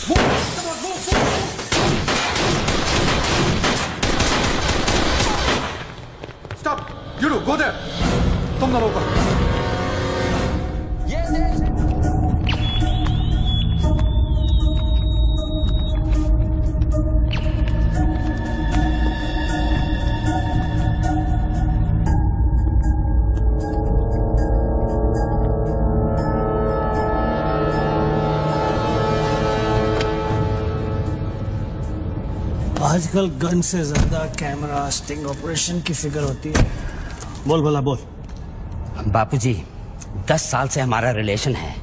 Stop! You two, go there! तुम दोनों ऊपर। आजकल गन से ज्यादा कैमरा स्टिंग ऑपरेशन की फिक्र होती है। बोल भला बोल। बापूजी, 10 साल से हमारा रिलेशन है,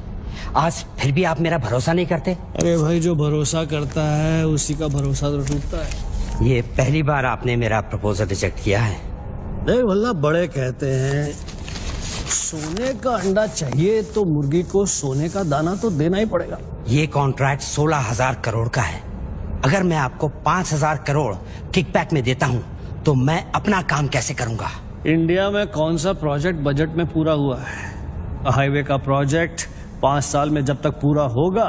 आज फिर भी आप मेरा भरोसा नहीं करते? अरे भाई, जो भरोसा करता है उसी का भरोसा तो टूटता है। ये पहली बार आपने मेरा प्रपोजल रिजेक्ट किया है। देख भला, बड़े कहते हैं सोने का अंडा चाहिए तो मुर्गी को सोने का दाना तो देना ही पड़ेगा। ये कॉन्ट्रैक्ट 16,000 करोड़ का है। अगर मैं आपको 5,000 करोड़ किकबैक में देता हूँ तो मैं अपना काम कैसे करूंगा? इंडिया में कौन सा प्रोजेक्ट बजट में पूरा हुआ है? हाईवे का प्रोजेक्ट 5 साल में जब तक पूरा होगा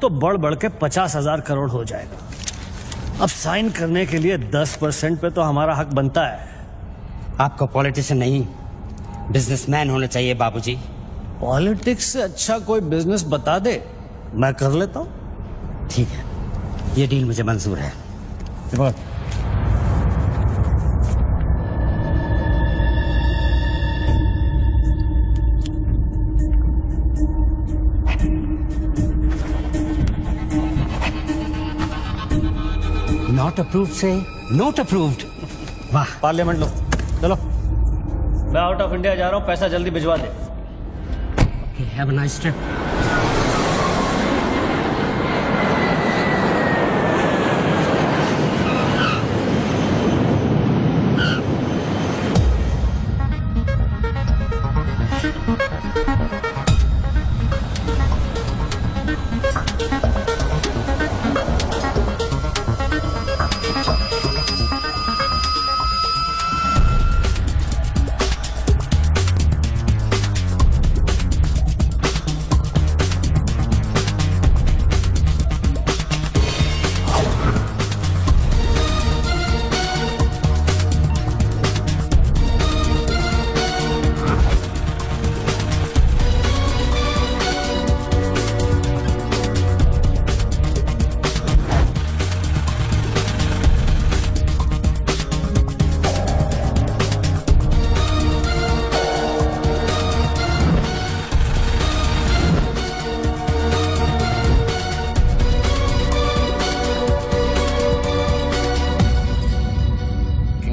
तो बढ़ बढ़ के 50,000 करोड़ हो जाएगा। अब साइन करने के लिए 10% पे तो हमारा हक बनता है। आपको पॉलिटिशियन नहीं, बिजनेसमैन होने चाहिए बाबूजी। पॉलिटिक्स से अच्छा कोई बिजनेस बता दे, मैं कर लेता हूँ। ठीक है, ये डील मुझे मंजूर है। नॉट अप्रूव्ड से नोट अप्रूव्ड। वाह। पार्लियामेंट लो, चलो। मैं आउट ऑफ इंडिया जा रहा हूँ, पैसा जल्दी भिजवा दे। Have a nice trip.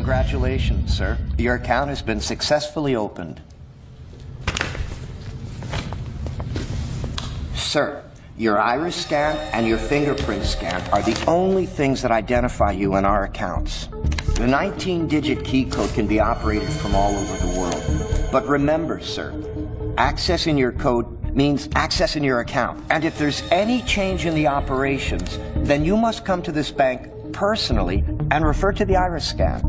Congratulations, sir. Your account has been successfully opened. Sir, your iris scan and your fingerprint scan are the only things that identify you in our accounts. The 19-digit key code can be operated from all over the world. But remember, sir, accessing your code means accessing your account. And if there's any change in the operations, then you must come to this bank personally and refer to the iris scan.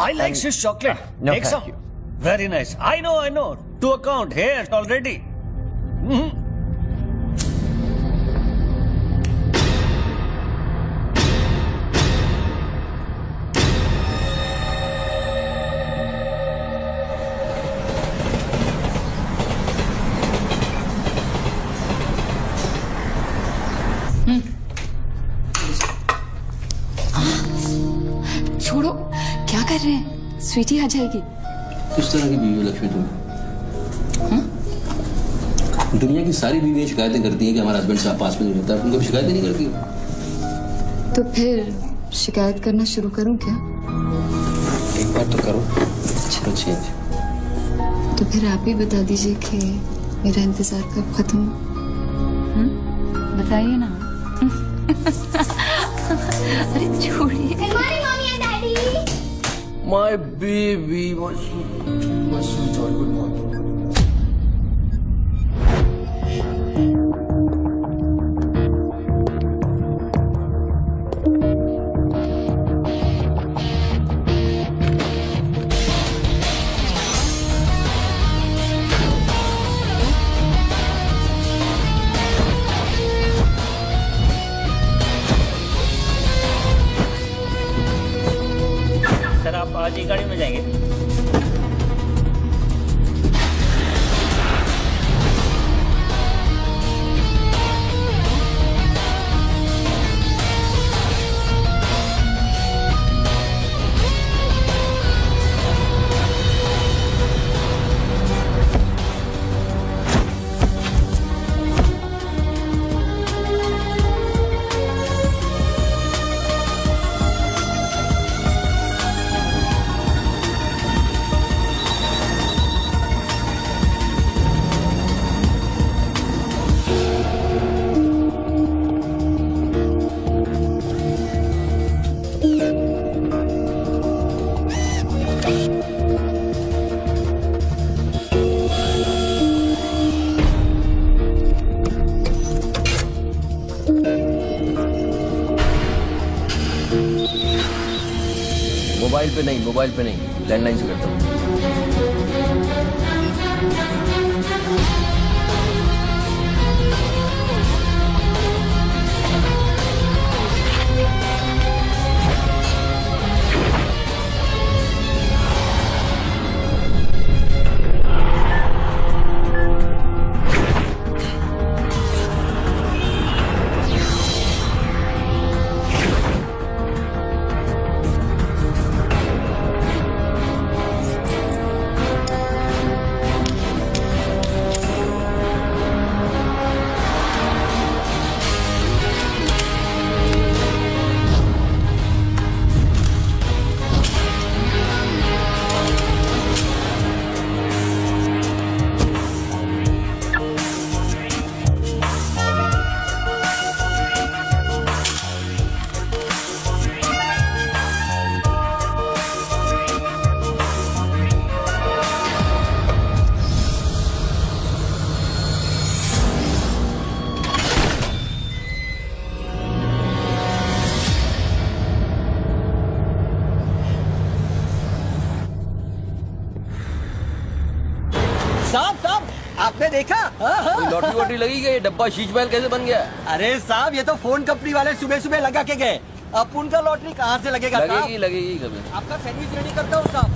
I like Swiss chocolate. No, Take thank some. you. Very nice. I know. To account here already. छोड़ो, क्या कर रहे हैं? स्वीटी आ जाएगी। किस तरह की बीवी हो लक्ष्मी तुम? दुनिया की सारी बीवियां शिकायतें करती हैं कि हमारा हस्बैंड साहब पास में नहीं रहता, तुम कभी शिकायतें नहीं करती हो? तो फिर शिकायत करना शुरू करूं क्या? एक बार तो करो, चलो चेंज। तो फिर आप ही बता दीजिए कि मेरा इंतजार कब खत्म हो? बताइए ना। अरे छोड़िए। My baby, my sweetheart, good morning. Mobile पे नहीं, लैंडलाइन से करता हूँ। साहब आपने देखा? कोई लॉटरी वॉटरी लगी गई, डब्बा शीश महल कैसे बन गया? अरे साहब ये तो फोन कंपनी वाले सुबह सुबह लगा के गए। अब उनका लॉटरी कहाँ से लगेगा साहब? लगेगी कभी। आपका सैंडविच रेडी करता हूँ साहब।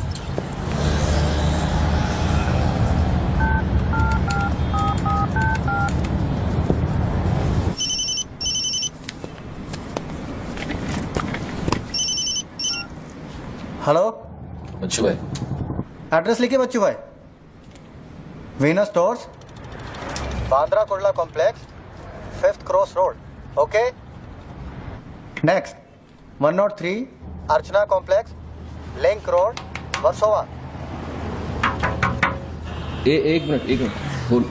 हेलो, बच्चू भाई, एड्रेस लिखिए बच्चू भाई। Venus stores, Bandra Kurla complex, 5th cross road. Okay. Next 103 अर्चना कॉम्प्लेक्स, लिंक रोड, वर्सोवा। एक मिनट बोल।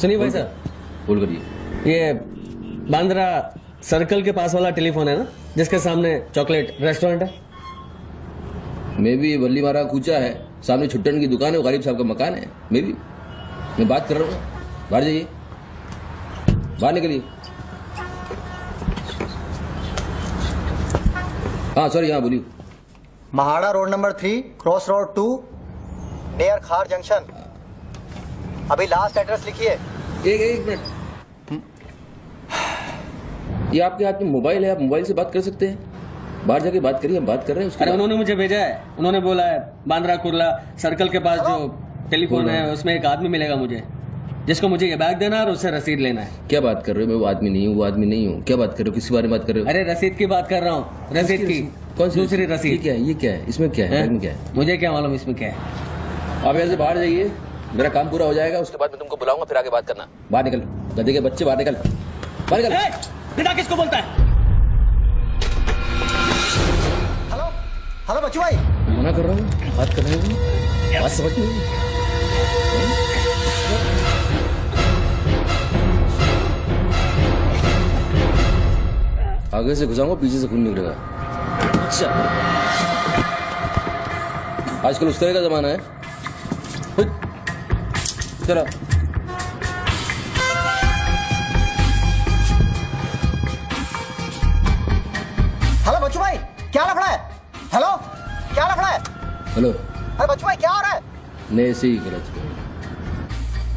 सुनिए भाई साहब, बोल करिए। ये बांद्रा सर्कल के पास वाला टेलीफोन है ना, जिसके सामने चॉकलेट रेस्टोरेंट है? मे भी बल्ली मारा कूचा है, सामने छुट्टन की दुकान है, वो गरीब साहब का मकान है। मे भी मैं बात कर रहा हूँ, बाहर जाइए, बाहर निकलिए। हाँ सॉरी, हाँ बोलिए। MHADA road number 3 cross road 2 near खार जंक्शन। अभी लास्ट एड्रेस लिखिए। एक मिनट, ये आपके हाथ में मोबाइल है, आप मोबाइल से बात कर सकते हैं। बाहर जाके बात करिए, हम बात कर रहे हैं। अरे उन्होंने मुझे भेजा है, उन्होंने बोला है बांद्रा कुर्ला सर्कल के पास जो टेलीफोन है उसमें एक आदमी मिलेगा मुझे, जिसको मुझे ये बैग देना है और उससे रसीद लेना है। क्या बात कर रहे हो? मैं वो आदमी नहीं हूँ, क्या बात कर रहे हो? किसी बारे में बात कर रहे हो? अरे रसीद की बात कर रहा हूँ, रसीद की। कौन सी दूसरी ये रसीद? क्या है? इसमें क्या है? बैग में क्या है? मुझे क्या मालूम इसमें क्या है। आप यहाँ से बाहर जाइए, मेरा काम पूरा हो जाएगा, उसके बाद मैं तुमको बुलाऊंगा, फिर आगे बात करना। बाहर निकल, गधे के बच्चे, बाहर निकल, बाहर निकल। पिता किसको बोलता है? हेलो हेलो बच्चू भाई। मना कर रहा हूँ, बात कर रहे हो, बात समझ नहीं। आगे से घुसाऊंगा, पीछे से खून निकलेगा। अच्छा, आजकल उस तरह का जमाना है। चलो हेलो बच्चू भाई, क्या लफड़ा है? हेलो, क्या लफड़ा है? हेलो, अरे बच्चू भाई क्या हो रहा है? नहीं ऐसे ही गलत।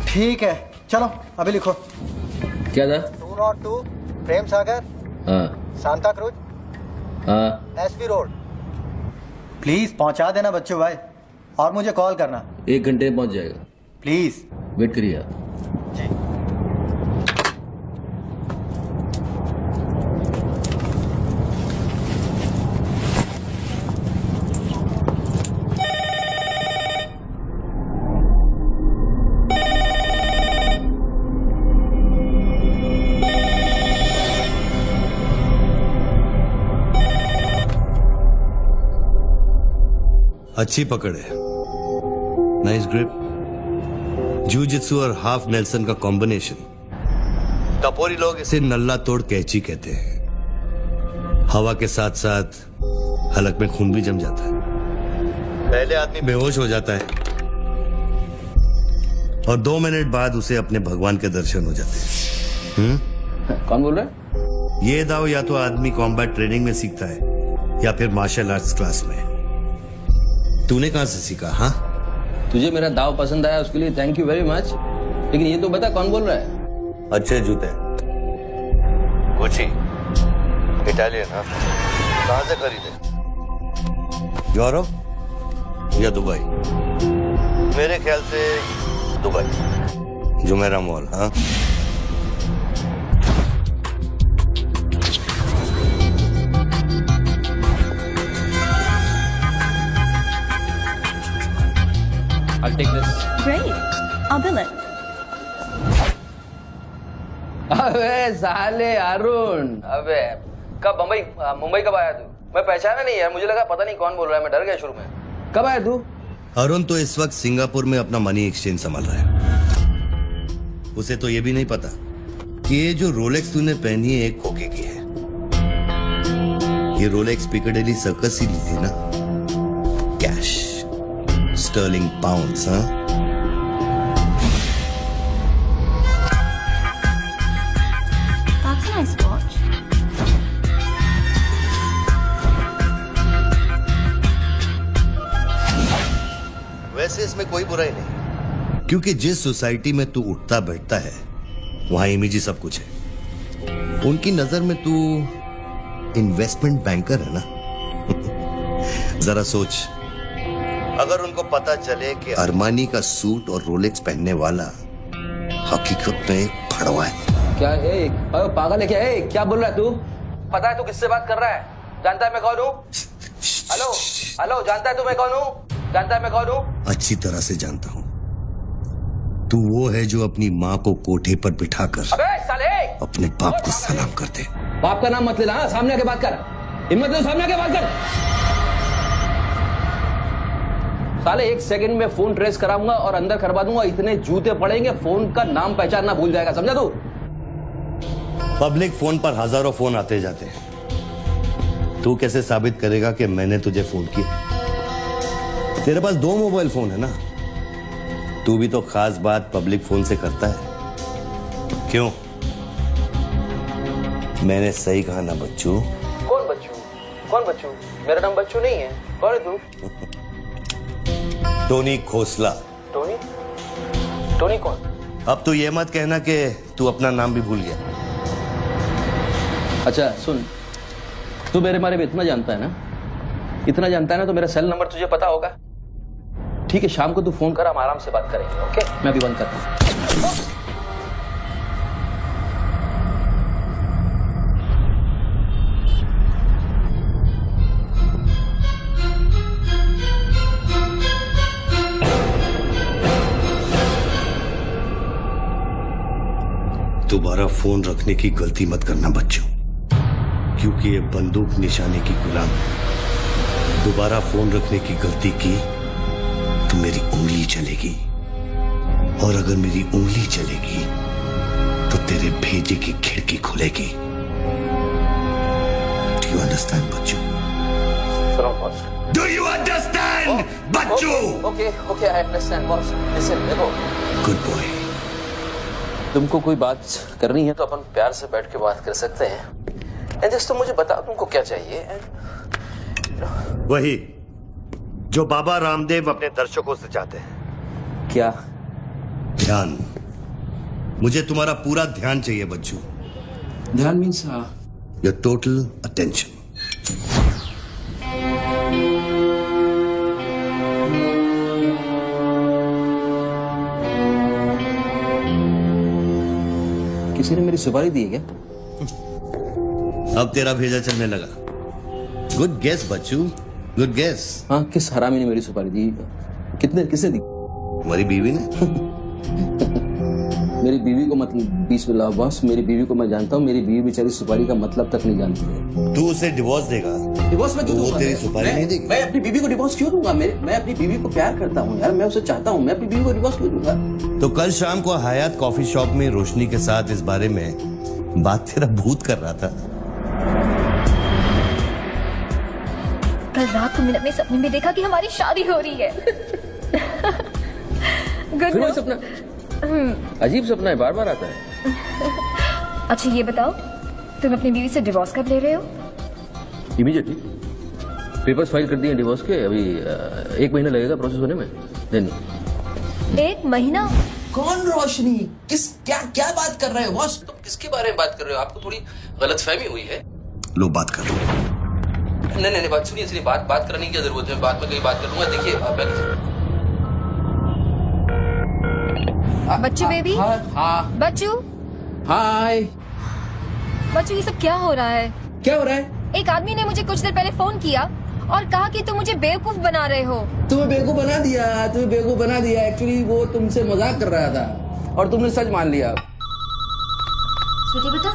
ठीक है चलो अभी लिखो। क्या था? 202 प्रेम सागर, हाँ सांता क्रूज, हाँ, एसबी रोड। प्लीज पहुंचा देना बच्चू भाई, और मुझे कॉल करना 1 घंटे में पहुंच जाएगा। प्लीज। वेट करिए आप। अच्छी पकड़ है, नाइस ग्रिप, जूजित्सु और हाफ नेल्सन का कॉम्बिनेशन। टपोरी लोग इसे नल्ला तोड़ कैची कहते हैं। हवा के साथ साथ हलक में खून भी जम जाता है। पहले आदमी बेहोश हो जाता है और 2 मिनट बाद उसे अपने भगवान के दर्शन हो जाते हैं। कौन बोल रहा है? ये दाव या तो आदमी कॉम्बैट ट्रेनिंग में सीखता है या फिर मार्शल आर्ट्स क्लास में। तूने कहां से सीखा? हाँ, तुझे मेरा दाव पसंद आया उसके लिए थैंक यू वेरी मच, लेकिन ये तो बता कौन बोल रहा है? अच्छे जूते, गुची, इटालियन। हाँ, कहां से खरीदे? यूरोप या दुबई? मेरे ख्याल से दुबई, जुमेरा मॉल। हाँ, I'll take this. Great. I'll bill it. अबे साले अरुण, अबे कब मुंबई कब आया तू? मैं पहचाना नहीं यार, मुझे लगा पता नहीं कौन बोल रहा है, मैं डर गया शुरू में। कब आया तू? अरुण तो इस वक्त सिंगापुर में अपना मनी एक्सचेंज संभाल रहा है। उसे तो ये भी नहीं पता कि ये जो रोलेक्स तूने पहनी है एक खोखे की है। ये रोलेक्स पिकाडेली सर्कस ही ली थी ना, कैश, स्टर्लिंग पाउंड्स। हाँ, That's a nice watch. वैसे इसमें कोई बुराई नहीं, क्योंकि जिस सोसाइटी में तू उठता बैठता है वहां इमेज ही सब कुछ है। उनकी नजर में तू इन्वेस्टमेंट बैंकर है ना। जरा सोच, अगर उनको पता चले कि अरमानी का सूट और रोलेक्स पहनने वाला हकीकत में एक फड़वा है। क्या है? पागल है क्या? है क्या बोल रहा है तू? पता है तू किससे बात कर रहा है? जानता है मैं कौन हूँ? हेलो हेलो, जानता है तू मैं कौन हूँ? जानता है मैं कौन हूँ? अच्छी तरह से जानता हूँ। तू वो है जो अपनी माँ को कोठे पर बिठाकर अबे साले अपने बाप को सलाम करते। बाप का नाम मत लेना, सामने आके बात कर। हिम्मत है सामने आके बात कर। साले 1 सेकंड में फोन ट्रेस कराऊंगा और अंदर करवा दूंगा, इतने जूते पड़ेंगे फोन का नाम पहचानना भूल जाएगा, समझा तू? पब्लिक फोन पर हजारों फोन आते जाते हैं। तू कैसे साबित करेगा कि मैंने तुझे फोन किया? तेरे पास 2 मोबाइल फोन है ना। तू भी तो खास बात पब्लिक फोन से करता है, क्यों? मैंने सही कहा ना बच्चू? कौन बच्चू? कौन बच्चू? मेरा नाम बच्चू नहीं है। कौन है तू? टोनी खोसला। टोनी? टोनी कौन? अब तू ये मत कहना कि तू अपना नाम भी भूल गया। अच्छा सुन, तू मेरे बारे में इतना जानता है ना, इतना जानता है ना, तो मेरा सेल नंबर तुझे पता होगा। ठीक है, शाम को तू फोन कर, हम आराम से बात करेंगे। ओके, मैं भी बंद करता हूँ। दोबारा फोन रखने की गलती मत करना बच्चों, क्योंकि ये बंदूक निशाने की गुलाम है। दोबारा फोन रखने की गलती की तो मेरी उंगली चलेगी, और अगर मेरी उंगली चलेगी तो तेरे भेजे की खिड़की खुलेगी। डू यू अंडरस्टैंड बच्चों? डू यू अंडरस्टैंड बच्चों? Okay okay, I understand boss. Listen, देखो, गुड बॉय। तुमको कोई बात करनी है तो अपन प्यार से बैठ के बात कर सकते हैं। एंड जस्ट तुम मुझे बताओ तुमको क्या चाहिए। वही जो बाबा रामदेव अपने दर्शकों से चाहते हैं। क्या? ध्यान। मुझे तुम्हारा पूरा ध्यान चाहिए बच्चू। ध्यान मीन्स योर टोटल अटेंशन। किसी ने मेरी सुपारी दी है क्या? अब तेरा भेजा चलने लगा। गुड गेस बच्चू, गुड गेस। हाँ, किस हरामी ने मेरी सुपारी दी? किसने दी? हमारी बीवी ने। मेरी बीवी को मतलब 20 लाख बॉस, मेरी बीवी को मैं जानता हूँ। मेरी बीवी बेचारी सुपारी का मतलब तक नहीं जानती है। तू उसे डिवोर्स देगा? डिवोर्स में क्यों वो दूंगा? तेरी सुपारी नहीं देगी? मैं अपनी बीवी को डिवोर्स क्यों दूंगा? मैं अपनी बीवी को प्यार करता हूँ यार, मैं उसे चाहता हूँ। मैं अपनी बीवी को डिवोर्स क्यों दूंगा? तो कल शाम को हयात कॉफी शॉप में रोशनी के साथ इस बारे में बात तेरा भूत कर रहा था। कल रात को मैंने अपने सपने में देखा कि हमारी शादी हो रही है। गुड फिर वही सपना? अजीब सपना है, बार बार आता है। अच्छा ये बताओ, तुम अपनी बीवी से डिवोर्स कब ले रहे हो? इमीडिएटली। पेपर्स फाइल कर दिए डिवोर्स के, अभी 1 महीना लगेगा प्रोसेस होने में। देन 1 महीना? कौन रोशनी? क्या क्या बात कर रहे हो बॉस? तुम किसके बारे में बात कर रहे हो? आपको थोड़ी गलतफहमी हुई है। लो बात कर। नहीं बात सुनिए, बात करने की क्या जरूरत है? बाद में कहीं बात करूंगा। देखिए बच्चू बेबी, हाँ बच्चू, हाय। बच्चू, ये सब क्या हो रहा है? क्या हो रहा है? एक आदमी ने मुझे कुछ देर पहले फोन किया और कहा कि तुम मुझे बेवकूफ बना रहे हो। तुम्हें बेवकूफ बना दिया। एक्चुअली वो तुमसे मजाक कर रहा था और तुमने सच मान लिया। स्वीटी बेटा,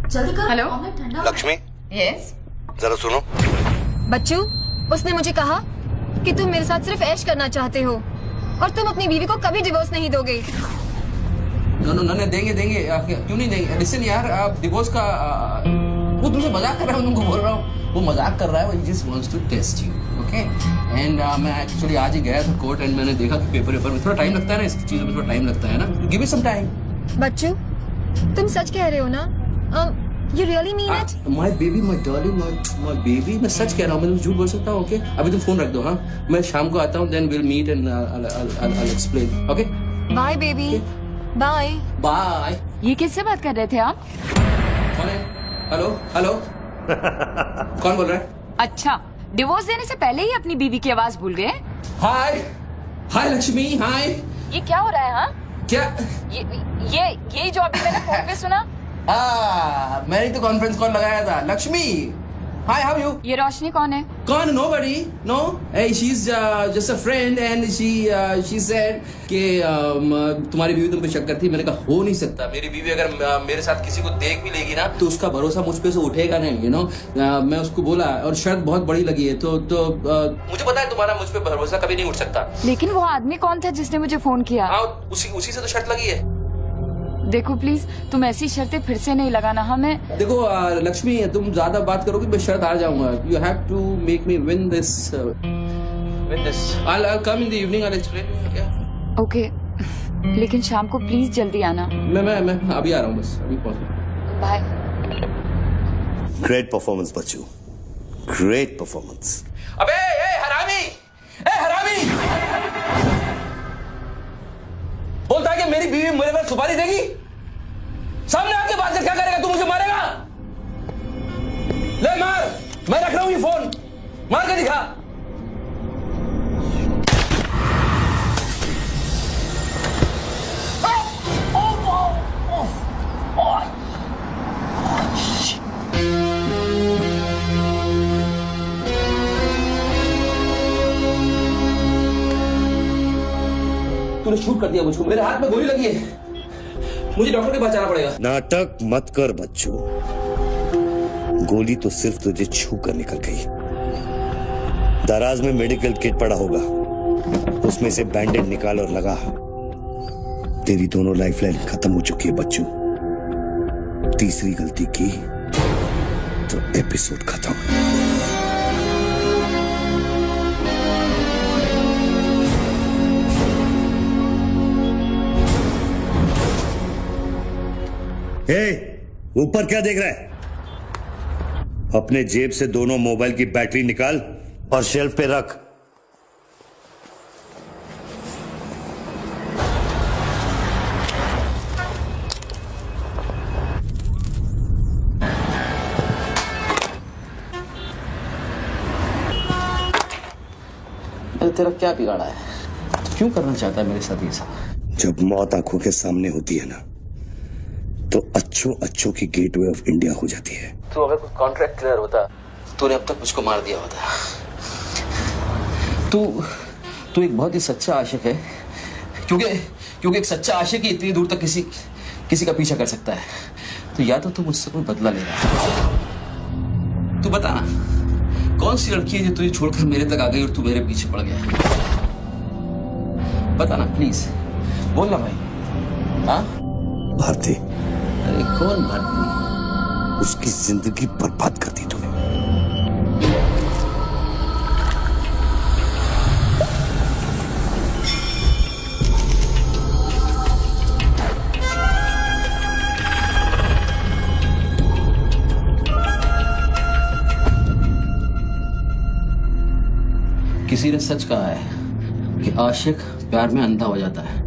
जल्दी करो। हेलो लक्ष्मी, यस, जरा सुनो। बच्चू, उसने मुझे कहा कि तुम मेरे साथ सिर्फ ऐश करना चाहते हो और तुम अपनी बीवी को कभी डिवोर्स नहीं दोगे। नो देंगे। क्यों नहीं देंगे? लिसन यार, आप डिवोर्स का वो तुमसे मजाक कर रहा है, तुमको बोल रहा हूँ। वो मजाक कर रहा है, वो just wants to test you, okay? And मैं एक्चुअली आज ही गया था कोर्ट एंड मैंने देखा कि पेपर में थोड़ा टाइम लगता है ना, इस चीजों में थोड़ा टाइम लगता है ना। Give me some time. बच्चू, तुम सच कह रहे हो ना? You really mean it? My baby, my darling, my baby, मैं सच कह रहा हूँ। मैं झूठ बोल सकता हूँ? ओके, अभी तुम फोन रख दो। हाँ, मैं शाम को आता हूँ, then we'll meet and I'll explain. Okay? Bye baby. Bye. Bye. ये किससे बात कर रहे थे आप? कौन है? हेलो कौन बोल रहा है? अच्छा, डिवोर्स देने से पहले ही अपनी बीवी की आवाज भूल गए? हाय लक्ष्मी, हाय। ये क्या हो रहा है? हाँ, क्या? ये जो अभी मैंने फोन पे सुना। मैंने तो कॉन्फ्रेंस कॉल लगाया था। Lakshmi, hi, how you? ये रोशनी कौन है? कौन? Nobody, no. She is just a friend and she said कि तुम्हारी बीवी तुम पे शक करती। मैंने कहा हो नहीं सकता, मेरी बीवी अगर मेरे साथ किसी को देख भी लेगी ना तो उसका भरोसा मुझ पे से उठेगा नहीं, यू नो। मैं उसको बोला और शर्त बहुत बड़ी लगी है, तो मुझे पता है तुम्हारा मुझ पे भरोसा कभी नहीं उठ सकता। लेकिन वो आदमी कौन था जिसने मुझे फोन किया? हाँ, उसी से तो शर्त लगी है। देखो प्लीज, तुम ऐसी शर्तें फिर से नहीं लगाना। हमें देखो लक्ष्मी, तुम ज्यादा बात करोगे मैं शर्त आ जाऊंगा। You have to make me win this. I'll come in the evening, I'll explain. Yeah. Okay, लेकिन शाम को प्लीज जल्दी आना। मैं अभी आ रहा हूँ, बस अभी पहुंच। बाय। ग्रेट परफॉर्मेंस बच्चू, ग्रेट परफॉर्मेंस। अबे हरामी, बोलता है कि मेरी बीवी मेरे पर सुपारी देगी। सामने आके बात कर, क्या करेगा? तू मुझे मारेगा? ले मार, मैं रख रहा हूं ये फोन, मार के दिखा। तूने शूट कर दिया मुझको, मेरे हाथ में गोली लगी है, मुझे डॉक्टर के पास जाना पड़ेगा। नाटक मत कर बच्चू, गोली तो सिर्फ तुझे छू कर निकल गई। दराज में मेडिकल किट पड़ा होगा, उसमें से बैंडेड निकाल और लगा। तेरी दोनों लाइफलाइन खत्म हो चुकी है बच्चू। तीसरी गलती की तो एपिसोड खत्म। ऊपर क्या देख रहा है? अपने जेब से दोनों मोबाइल की बैटरी निकाल और शेल्फ पे रख। तेरा क्या बिगाड़ा है? क्यों करना चाहता है मेरे साथ ये सब? जब मौत आंखों के सामने होती है ना, तो अच्छों की गेटवे ऑफ इंडिया हो जाती है। तो अगर कुछ कॉन्ट्रैक्ट क्लियर होता, तूने अब तक मुझको मार दिया होता। तू एक बहुत ही सच्चा आशिक है, क्योंकि एक सच्चा आशिक ही इतनी दूर तक किसी का पीछा कर सकता है। तो या तो तू मुझसे कोई बदला ले रहा है। तू बता ना, कौन सी लड़की है जो तुझे छोड़कर मेरे तक आ गई और तू मेरे पीछे पड़ गया? बता ना प्लीज, बोल ना भाई। हाँ, भारती। अरे कौन भारती? उसकी जिंदगी बर्बाद कर दी तूने। किसी ने सच कहा है कि आशिक प्यार में अंधा हो जाता है।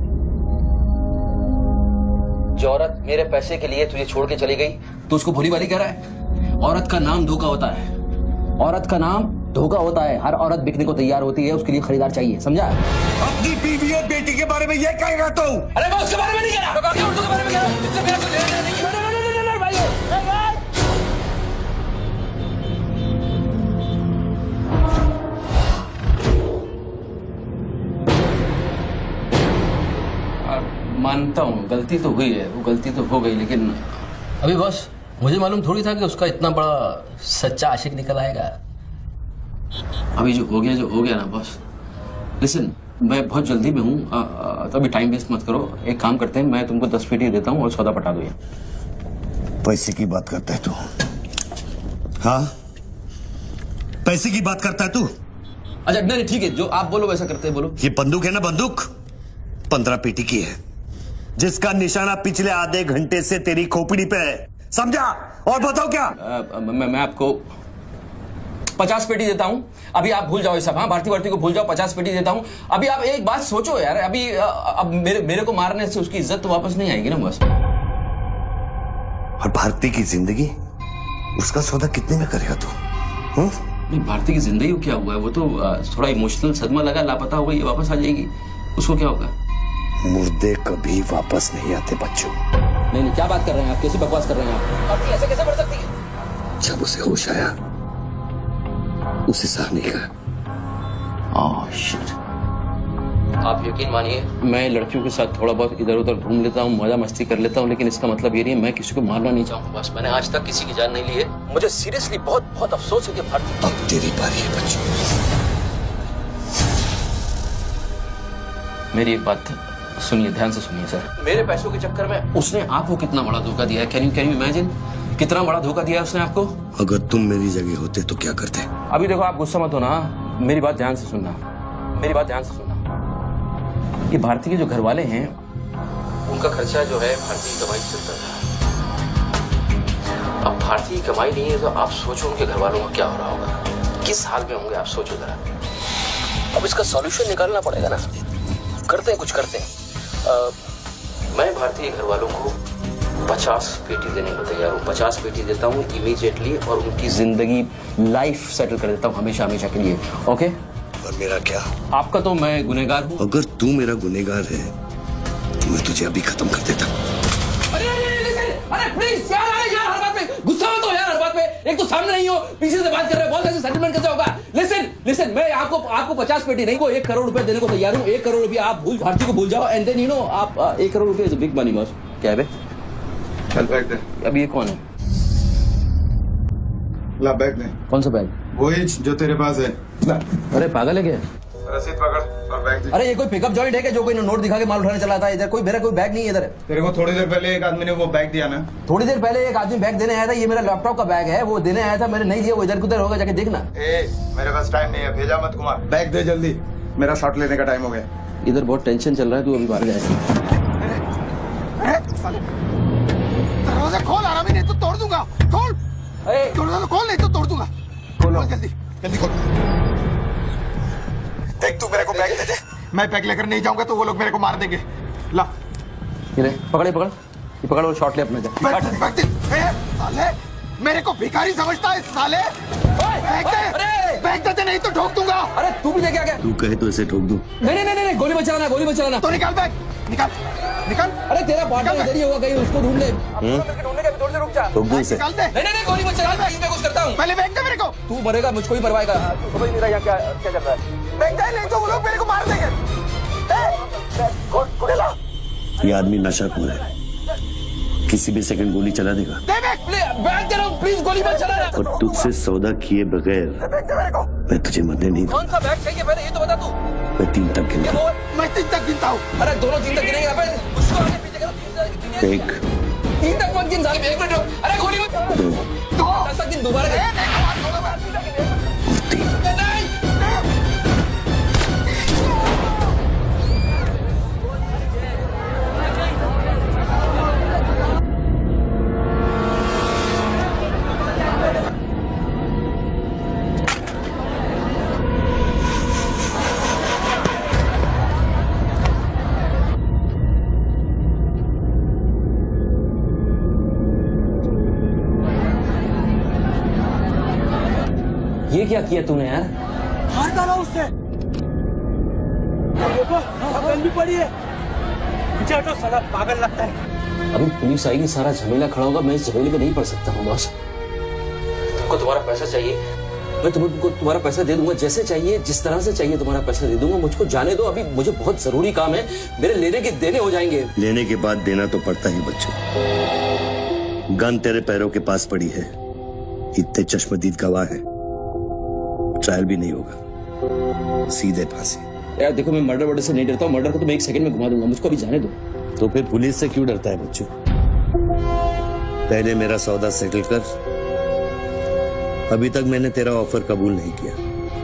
जो औरत मेरे पैसे के लिए तुझे छोड़ के चली गई तो उसको भोली भाली कह रहा है। औरत का नाम धोखा होता है। औरत का नाम धोखा होता है। हर औरत बिकने को तैयार होती है, उसके लिए खरीदार चाहिए, समझा? अपनी बीवी और बेटी के बारे में ये कहेगा तू? अरे मैं उसके बारे में नहीं कह रहा, मैं बाकी औरतों के बारे में कह रहा हूं। इससे मेरा कोई लेना देना नहीं है। मानता हूँ गलती तो हुई है, वो गलती तो हो गई, लेकिन अभी बस मुझे मालूम थोड़ी था कि उसका इतना बड़ा सच्चा आशिक निकल आएगा। अभी जो हो गया ना बॉस। लिसन, मैं बहुत जल्दी में हूँ, तो अभी टाइम वेस्ट मत करो। एक काम करते हैं, मैं तुमको 10 पेटी देता हूँ और सौदा पटा दो। पैसे की बात करता है तू? हाँ, पैसे की बात करता है तू? अच्छा नहीं ठीक है, जो आप बोलो वैसा करते हैं, बोलो। ये बंदूक है ना, बंदूक 15 पेटी की है, जिसका निशाना पिछले आधे घंटे से तेरी खोपड़ी पे है, समझा? और बताओ क्या? मैं आपको 50 पेटी देता हूं। अभी आप भूल जाओ ये सब। हाँ, भारती को भूल जाओ, 50 पेटी देता हूं। अभी आप एक बात सोचो यार, अभी अब मेरे को मारने से उसकी इज्जत तो वापस नहीं आएगी ना बस। और भारती की जिंदगी, उसका सौदा कितने में करेगा तू? नहीं, भारती की जिंदगी को क्या हुआ है? वो तो थोड़ा इमोशनल सदमा लगा, लापता हो गई, वापस आ जाएगी। उसको क्या होगा? मुर्दे कभी वापस नहीं आते बच्चों। नहीं, क्या बात कर रहे हैं आप? कैसी बकवास कर रहे हैं आप? भारती ऐसे कैसे बढ़ सकती है? जब उसे होश आया, उसे सहने का। शिट। आप यकीन मानिए, मैं लड़कियों के साथ थोड़ा बहुत इधर उधर घूम लेता हूँ, मजा मस्ती कर लेता हूँ, लेकिन इसका मतलब ये नहीं है मैं किसी को मारना नहीं चाहूंगा। बस मैंने आज तक किसी की जान नहीं ली है। मुझे सीरियसली बहुत बहुत अफसोस है कि भारती। अब तेरी बारी है बच्चों। मेरी एक बात सुनिए, ध्यान से सुनिए सर। मेरे पैसों के चक्कर में उसने आपको कितना बड़ा धोखा दिया है। Can you imagine? कितना बड़ा धोखा दिया है उसने आपको? अगर तुम मेरी जगह होते तो क्या करते? अभी देखो, आप गुस्सा मत होना, मेरी बात ध्यान से सुनना, मेरी बात ध्यान से सुनना। ये भारती के जो घर वाले हैं, उनका खर्चा जो है भारती की कमाई से चलता था। अब भारती की कमाई नहीं है तो आप सोचो उनके घर वालों का क्या हो रहा होगा, किस हाल में होंगे, आप सोचो जरा। अब इसका सॉल्यूशन निकालना पड़ेगा ना। करते हैं, कुछ करते हैं। मैं भारतीय घर वालों को 50 पेटी देने को तैयार हूँ। 50 पेटी देता हूँ इमीडिएटली, और उनकी जिंदगी लाइफ सेटल कर देता हूँ हमेशा हमेशा के लिए। ओके? और मेरा क्या? आपका तो मैं गुनहगार हूँ। अगर तू मेरा गुनहगार है तो मैं तुझे अभी खत्म कर देता। अरे प्लीज यार, हर बात पे गुस्सा मत हो यार, हर बात पे। एक तो सामने नहीं हो, पीछे से बात कर रहे हो, बहुत ऐसे सेटलमेंट कैसे होगा? लिसन, मैं आपको 50 पेटी नहीं को 1 करोड़ रुपए देने को तैयार हूँ। 1 करोड़ रुपया आप भारती को भूल जाओ, एंड देन यू नो आप 1 करोड़ रुपये is a big money boss. क्या है बे? चल बैग दे। अब ये कौन है? ला बैग दे। कौन सा बैग? वही जो तेरे पास है। ला। अरे पागल है क्या? रसीद पकड़ और बैग दे। अरे ये कोई पिकअप जॉइंट है क्या जो कोई नोट दिखा के माल उठाने चला था? इधर मेरा कोई बैग नहीं है इधर। तेरे को थोड़ी देर पहले एक आदमी ने वो बैग दिया ना? थोड़ी देर पहले एक आदमी बैग देने आया था। ये मेरा लैपटॉप का बैग है, वो देने आया था, मैंने नहीं दिया। वो इधर उधर होगा, जाके देखना। मेरे पास टाइम नहीं है, भेजा मत कुमार। बैग दे जल्दी, मेरा शॉट लेने का टाइम हो गया। इधर बहुत टेंशन चल रहा है, तू अभी बाहर जाएगा। दरवाजा खोल, आराम ही नहीं तो तोड़ दूंगा। खोल, दरवाजा खोल, नहीं तो तोड़ दूंगा। खोलो जल्दी, जल्दी खोल। देख तू मेरे को बैग दे दे, मैं बैग लेकर नहीं जाऊंगा तो वो लोग मेरे को मार देंगे। ला ये ले, पकड़ ये पकड़ और शॉट ले अपने से। बैग दे। साले मेरे को भिखारी समझता है साले। बैग दे नहीं तो ठोक दूंगा। अरे तू भी लेके आ गया? तू कहे तो इसे ठोक दूं? नहीं, गोली बचाना। तो निकाल बैग, निकाल। अरे तेरा पार्टनर इधर ही होगा, कहीं उसको ढूंढ ले। ढूंढने का भी थोड़ी देर रुक जा। ठोक दूं इसे? निकाल दे। नहीं, गोली बचाना, मैं कुछ करता हूँ। पहले बैग दे मेरे को। तू मरेगा, मुझको ही मरवाएगा। तू समझ नहीं रहा क्या चल रहा है? बैग दे, नहीं तो वो लोग मेरे को मार देंगे। ये आदमी नशाखोर है, किसी भी सेकंड गोली चला देगा। बैग दे रहा हूँ, प्लीज गोली मत चलाना। और तुझसे सौदा किए बगैर मैं तुझे मरने नहीं दूंगा। कौन सा बैग चाहिए पहले ये तो बता तू। मैं 3 तक गिनता हूँ। मैं 3 तक गिनता हूँ। अरे दोनों 3 तक गिनेंगे। उसको आगे पीछे करो। 1 3 तक मत गिन साले, 1 मिनट रुक। अरे गोली मत। 2 10 तक गिन दोबारा। और 3। ये क्या किया तूने यार? मार डाला उससे। देखो बंद भी पड़ी है। पीछे हटो साला पागल लगता है। अभी पुलिस आएगी, सारा झमेला खड़ा होगा। मैं इस झमेले में नहीं पड़ सकता हूँ बॉस। तुमको तुम्हारा पैसा चाहिए, मैं तुमको तुम्हारा पैसा दे दूंगा। जैसे चाहिए, जिस तरह से चाहिए तुम्हारा पैसा दे दूंगा। मुझको जाने दो, अभी मुझे बहुत जरूरी काम है। मेरे लेने के देने हो जाएंगे। लेने के बाद देना तो पड़ता ही बच्चों। गन तेरे पैरों के पास पड़ी है, इतने चश्मदीद गवाह है, ट्रायल भी नहीं होगा, सीधे फांसी। यार देखो, मैं मर्डर से नहीं डरता हूँ। मर्डर को तो मैं 1 सेकंड में घुमा दूंगा। मुझको अभी जाने दो। तो फिर पुलिस से क्यों डरता है बच्चों? पहले मेरा सौदा सेटल कर। अभी तक मैंने तेरा ऑफर कबूल नहीं किया।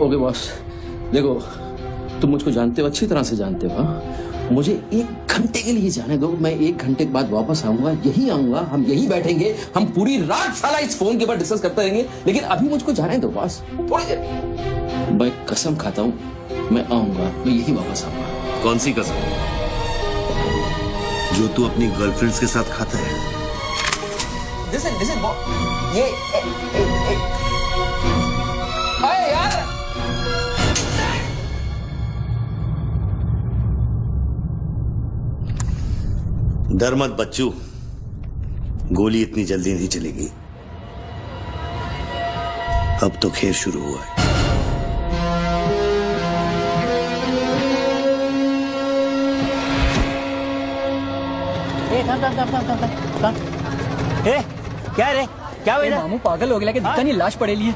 ओके बॉस, देखो तुम मुझको जानते हो, अच्छी तरह से जानते हो। हाँ? मुझे 1 घंटे के लिए जाने दो। मैं 1 घंटे के बाद वापस आऊंगा, यही आऊंगा, हम यही बैठेंगे, हम पूरी रात साला इस फोन के ऊपर डिस्कस करते रहेंगे। लेकिन अभी मुझको जाने दो बॉस, थोड़ी देर। मैं कसम खाता हूँ, मैं आऊंगा, मैं यही वापस आऊंगा। कौन सी कसम? जो तू अपनी गर्लफ्रेंड्स के साथ खाता है? Listen, ये अरे यार, डर मत बच्चू, गोली इतनी जल्दी नहीं चलेगी। अब तो खेल शुरू हुआ है। क्या रे, क्या हुआ? मामू पागल हो गया कि दिखता नहीं, लाश पड़ेली है।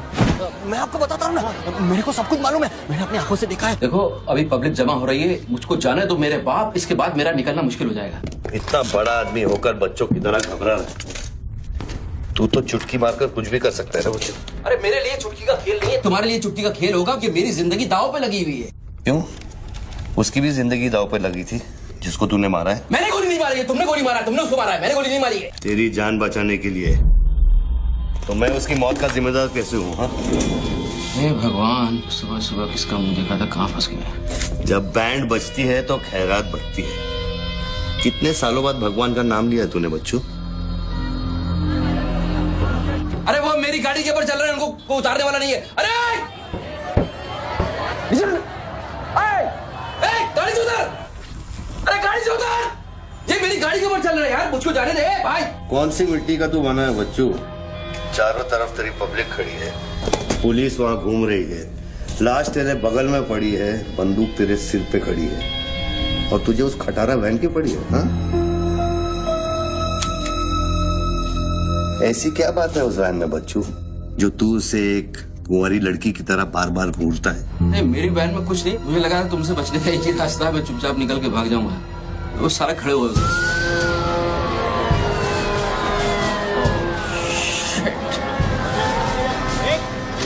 मैं आपको बताता हूँ ना, मेरे को सब कुछ मालूम है, मैंने अपनी आंखों से देखा है। देखो अभी पब्लिक जमा हो रही है, मुझको जाने दो मेरे बाप। इसके बाद मेरा निकलना मुश्किल हो जाएगा। इतना बड़ा आदमी होकर बच्चों की तरह घबरा रहा है। तू तो चुटकी मारकर कुछ भी कर सकता है ना बच्चों। अरे मेरे लिए चुटकी का खेल नहीं है, तुम्हारे लिए चुटकी का खेल होगा कि मेरी जिंदगी दांव पे लगी हुई है। क्यों? उसकी भी जिंदगी दांव पे लगी थी, जिसको तूने मारा है। मैंने गोली नहीं मारी है, तुमने गोली मारा है, तुमने उसको मारा है, मैंने गोली नहीं मारी है। तेरी जान बचाने के लिए तो मैं उसकी मौत का जिम्मेदार कैसे हूँ? हाँ, हे भगवान, सुबह सुबह किसका मुंह देखा था, कहाँ फंस गया। जब बैंड बजती है तो खैरात बढ़ती है। कितने सालों बाद भगवान का नाम लिया तूने बच्चू? अरे वो मेरी गाड़ी के ऊपर चल रहे हैं, उनको उतारने वाला नहीं है। अरे गाड़ी से उतर, अरे गाड़ी से उतर। ये मेरी गाड़ी के ऊपर चल रहा है यार, मुझको जाने दे भाई। कौन सी मिट्टी का तू बना है बच्चू? चारों तरफ तेरी पब्लिक खड़ी है, पुलिस वहां घूम रही है, लाश तेरे बगल में पड़ी है, बंदूक तेरे सिर पे खड़ी है, और तुझे उस खटारा वैन की पड़ी है। हाँ? ऐसी क्या बात है उस वैन में बच्चू, जो तू उसे एक कुंवारी लड़की की तरह बार बार घूरता है? नहीं, मेरी वैन में कुछ नहीं। मुझे लगा था तुमसे बचने का एक ही रास्ता है, मैं चुपचाप निकल के भाग जाऊंगा। वो सारे खड़े हुए।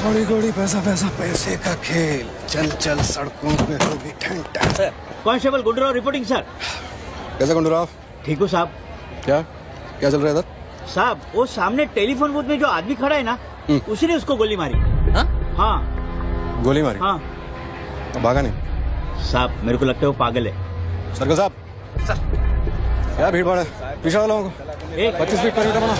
गोली गोली पैसा पैसा पैसे का खेल, चल चल सड़कों पे होगी ठन ठन। Constable Gundurao reporting sir. कैसा गुंडूराव? ठीक हो साहब। क्या क्या चल रहा है इधर? साहब वो सामने टेलीफोन बूथ में जो आदमी खड़ा है ना, उसी ने उसको गोली मारी। हाँ गोली मारी? हाँ। तो भागा नहीं? साहब मेरे को लगता है वो पागल है। सर्कल साहब, क्या भीड़ भाड़ है? पीछे वालों को 25 फीट पर बना।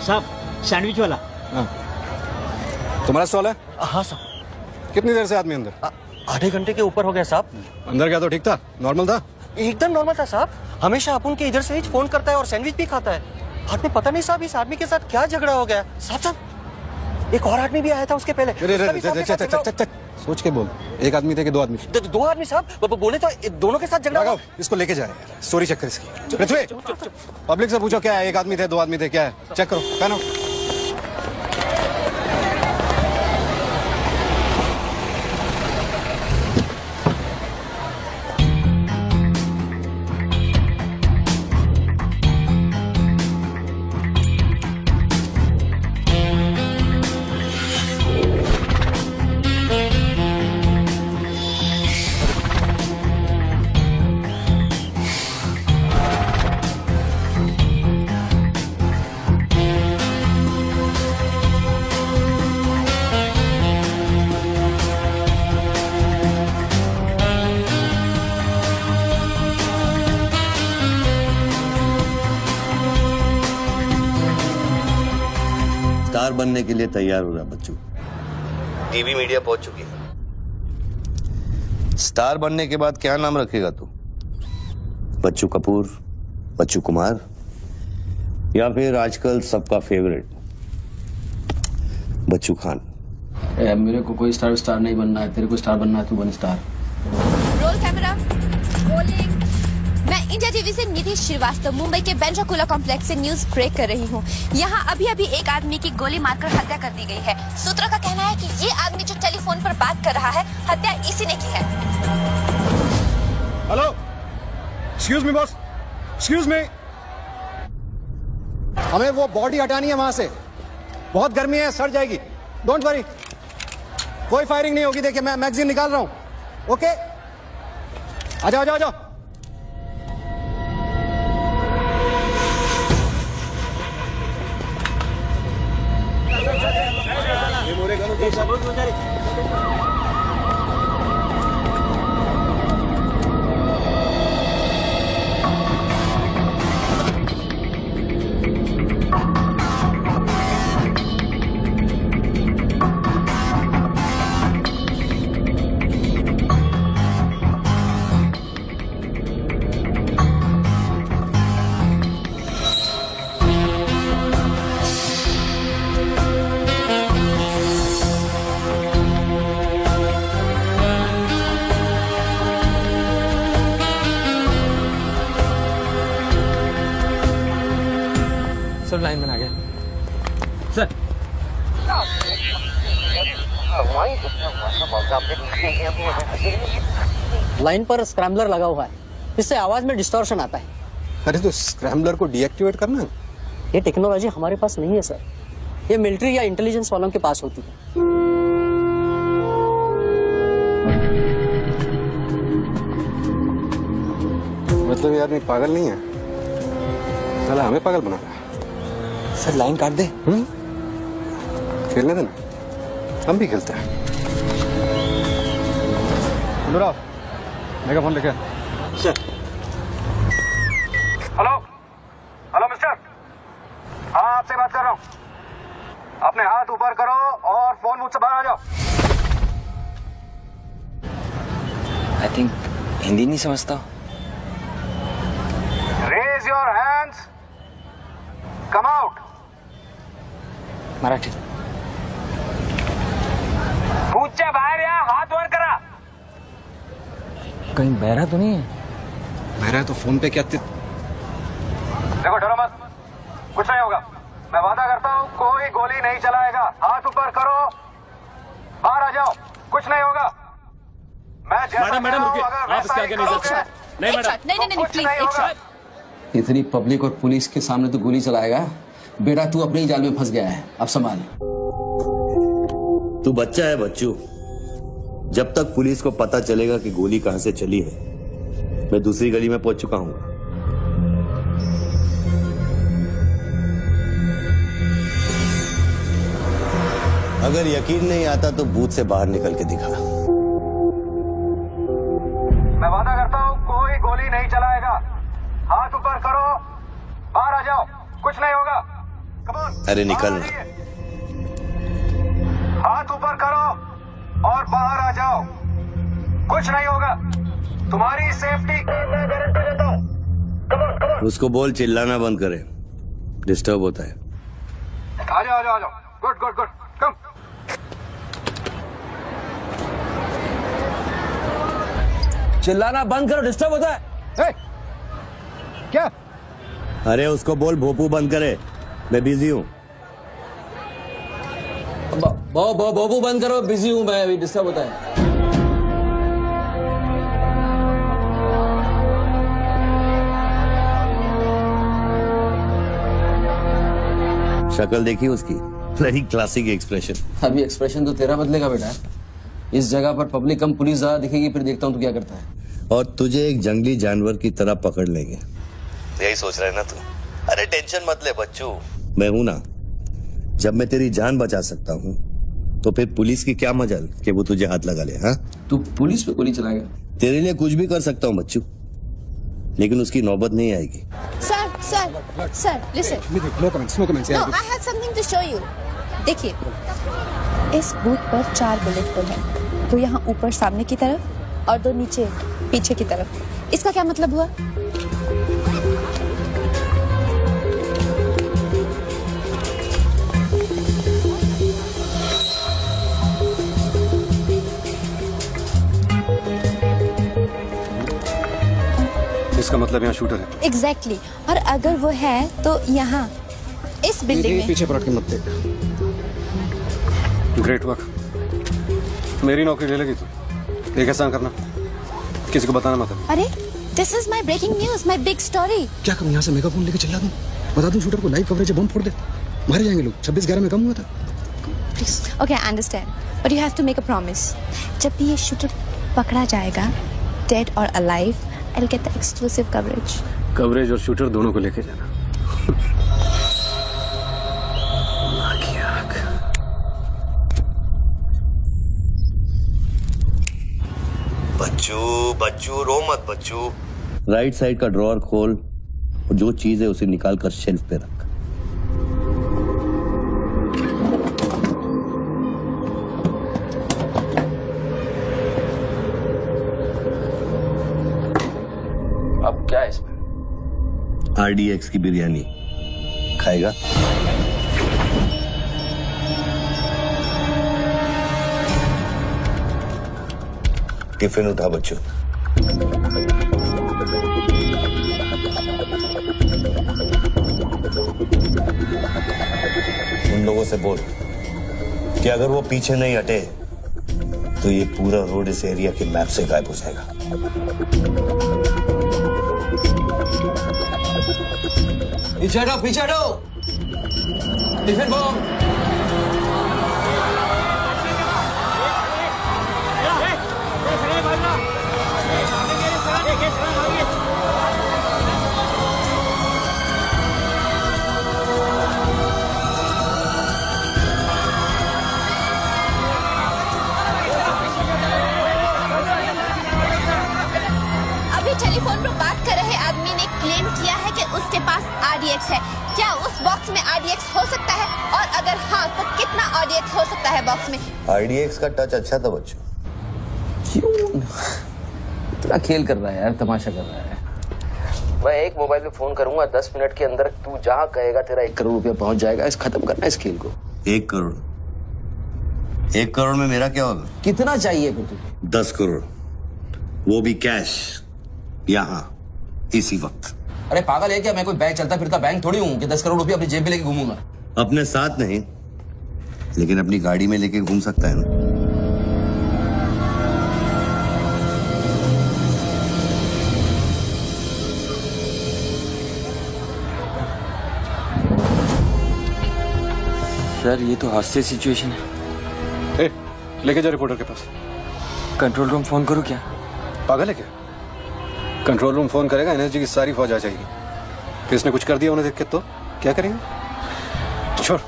साहब सैंडविच वाला। हाँ। तुम्हारा स्टॉल है? हाँ साहब। कितनी देर से आदमी अंदर? आधे घंटे के ऊपर हो गया साहब। अंदर क्या तो ठीक था, नॉर्मल था? एकदम नॉर्मल था साहब। हमेशा अपन के इधर से ही फोन करता है और सैंडविच भी खाता है। आपने पता नहीं साहब इस आदमी के साथ क्या झगड़ा हो गया। साहब एक और आदमी भी आया था उसके पहले। सोच के बोल, एक आदमी थे कि 2 आदमी थे? 2 आदमी साहब, बोले तो दोनों के साथ झगड़ा हुआ। इसको लेके जाए, स्टोरी चेक कर इसकी। पृथ्वी, पब्लिक से पूछो क्या है, 1 आदमी थे 2 आदमी थे, क्या है? चेक करो, पहनो। बनने के लिए तैयार हो रहा बच्चू। टीवी मीडिया पहुंच चुकी है। स्टार बनने के बाद क्या नाम रखेगा तू? बच्चू कपूर, बच्चू कुमार, या फिर आजकल सबका फेवरेट बच्चू खान? मेरे को कोई स्टार नहीं बनना है, तेरे को स्टार बनना है, तू बन स्टार। Roll camera, rolling. मैं इंडिया टीवी से निधि श्रीवास्तव मुंबई के बेंड्रा कुला कॉम्प्लेक्स से न्यूज ब्रेक कर रही हूँ। यहाँ अभी एक आदमी की गोली मारकर हत्या कर दी गई है। सूत्रों का कहना है कि ये आदमी जो टेलीफोन पर बात कर रहा है, हत्या इसी ने की है। Hello, excuse me boss, excuse me. हमें वो बॉडी हटानी है वहां से, बहुत गर्मी है, सड़ जाएगी। डोंट वरी, कोई फायरिंग नहीं होगी। देखिए मैं मैगजीन निकाल रहा हूं। ओके, आ जाओ, आ जाओ, आ जाओ। सब लाइन बना गया सर। लाइन पर स्क्रैम्बलर लगा हुआ है, इससे आवाज में डिस्टॉर्शन आता है। अरे तो स्क्रैम्बलर को डीएक्टिवेट करना है। ये टेक्नोलॉजी हमारे पास नहीं है सर, ये मिलिट्री या इंटेलिजेंस वालों के पास होती है। मतलब ये आदमी पागल नहीं है, साला हमें पागल बना रहा है। सर लाइन काट दे। खेलने देना, हम भी खेलते हैं। अनुराग, मेगाफोन लेके। सर। हेलो, हेलो मिस्टर, हाँ आपसे बात कर रहा हूँ। अपने हाथ ऊपर करो और फोन मुझसे बाहर आ जाओ। आई थिंक हिंदी नहीं समझता। Raise your hands, come out. Marathi. पूछे बाहर या हाथ वर करा। कहीं बहरा तो नहीं है? मेरा तो फोन पे क्या देखो, डरो मत, कुछ नहीं होगा। मैं वादा करता हूँ कोई गोली नहीं चलाएगा। हाथ ऊपर करो, बाहर आ जाओ, कुछ नहीं होगा। मैं मैडम रुकिए, आप इसके आगे नहीं जा सकते। नहीं मैडम, नहीं प्लीज, एक शॉट। इतनी पब्लिक और पुलिस के सामने तो गोली चलाएगा? बेटा तू अपने ही जाल में फंस गया है, अब संभाल। तू बच्चा है बच्चू। जब तक पुलिस को पता चलेगा कि गोली कहां से चली है, मैं दूसरी गली में पहुंच चुका हूं। अगर यकीन नहीं आता तो बूथ से बाहर निकल के दिखा। मैं वादा करता हूँ कोई गोली नहीं चलाएगा। हाथ ऊपर करो, बाहर आ जाओ, कुछ नहीं होगा। अरे निकल ना। हाथ ऊपर करो और बाहर आ जाओ, कुछ नहीं होगा। तुम्हारी सेफ्टी मैं गारंटी देता हूँ। उसको बोल चिल्लाना बंद करे, डिस्टर्ब होता है। आ जाओ, आ जाओ, आ जाओ। गुड गुड गुड, कम। चिल्लाना बंद करो, डिस्टर्ब होता है। क्या? अरे उसको बोल भोपू बंद करे, मैं बिजी हूँ। बाबू बंद करो, बिजी हूँ मैं, अभी डिस्टर्ब होता है। शक्ल देखी उसकी, वेरी क्लासिक एक्सप्रेशन। अभी एक्सप्रेशन तो तेरा बदलेगा बेटा। इस जगह पर पब्लिक कम पुलिस ज्यादा दिखेगी, फिर देखता हूँ तू क्या करता है। और तुझे एक जंगली जानवर की तरह पकड़ लेंगे, यही सोच रहा है ना तू? अरे टेंशन मत ले बच्चू, मैं हूं ना। जब मैं तेरी जान बचा सकता हूँ तो फिर पुलिस की क्या मजाल कि वो तुझे हाथ लगा ले। हाँ, तू पुलिस पे गोली चलाएगा? तेरे लिए कुछ भी कर सकता हूँ बच्चू, लेकिन उसकी नौबत नहीं आएगी। Sir, listen. No comments, no comments. No, I have something to show you. देखिए, इस बूथ पर 4 बुलेट होल है, 2 यहाँ ऊपर सामने की तरफ और 2 नीचे पीछे की तरफ। इसका क्या मतलब हुआ? इसका मतलब यहाँ शूटर है। एग्जैक्टली और अगर वो है तो यहाँ इस बिल्डिंग में। पीछे पलट के मत देख। Great work. मेरी नौकरी ले लेगी तू। एक एहसान करना, किसी को बताना मत। अरे this is my breaking news, my big story. क्या करूँ, यहाँ से मेगाफोन लेके चिल्ला दूँ, बता दूँ शूटर को लाइव कवरेज है, बम फोड़ दे, मारे जाएंगे लोग। 26/11 में कम हुआ था। Okay I understand, but you have to make a promise. जब भी ये शूटर पकड़ा जाएगा, डेड और alive, I will get the exclusive coverage. Coverage और शूटर दोनों को लेके जाना। बच्चू रो मत बच्चू। राइट साइड का ड्रॉअर खोल और जो चीज है उसे निकाल कर शेल्फ पे रख। अब क्या है इसमें? RDX की बिरयानी खाएगा? टिफिन उठा बच्चों। उन लोगों से बोल कि अगर वो पीछे नहीं हटे तो ये पूरा रोड इस एरिया के मैप से गायब हो जाएगा। पीछे हटो, पीछे हटो। Tiffin bomb. टेलीफोन पर बात कर रहे आदमी ने क्लेम किया है कि उसके पास RDX है। क्या उस बॉक्स में RDX हो सकता है, और अगर हाँ तो कितना RDX हो सकता है बॉक्स में? RDX का टच अच्छा था बच्चों। क्यों इतना खेल कर रहा है यार, तमाशा कर रहा है। मैं एक मोबाइल पे फोन करूंगा, 10 मिनट के अंदर तू जहां कहेगा तेरा 1 करोड़ रुपया पहुंच जाएगा। इस खत्म करना है इस खेल को। 1 करोड़? 1 करोड़ में मेरा क्या होगा? कितना चाहिए फिर तुझे? 10 करोड़, वो भी कैश, यहाँ इसी वक्त। अरे पागल है क्या? मैं कोई बैंक चलता फिरता बैंक थोड़ी हूँ कि 10 करोड़ रुपया अपनी जेब में लेके घूमूंगा। अपने साथ नहीं, लेकिन अपनी गाड़ी में लेके घूम सकता है ना। सर ये तो हॉस्टेज सिचुएशन है। लेके जा रिपोर्टर के पास। कंट्रोल रूम फोन करूँ क्या? पागल है क्या? कंट्रोल रूम फोन करेगा, एनर्जी की सारी फौज आ जाएगी। फिर इसने कुछ कर दिया उन्हें देख के तो क्या करेंगे? छोड़,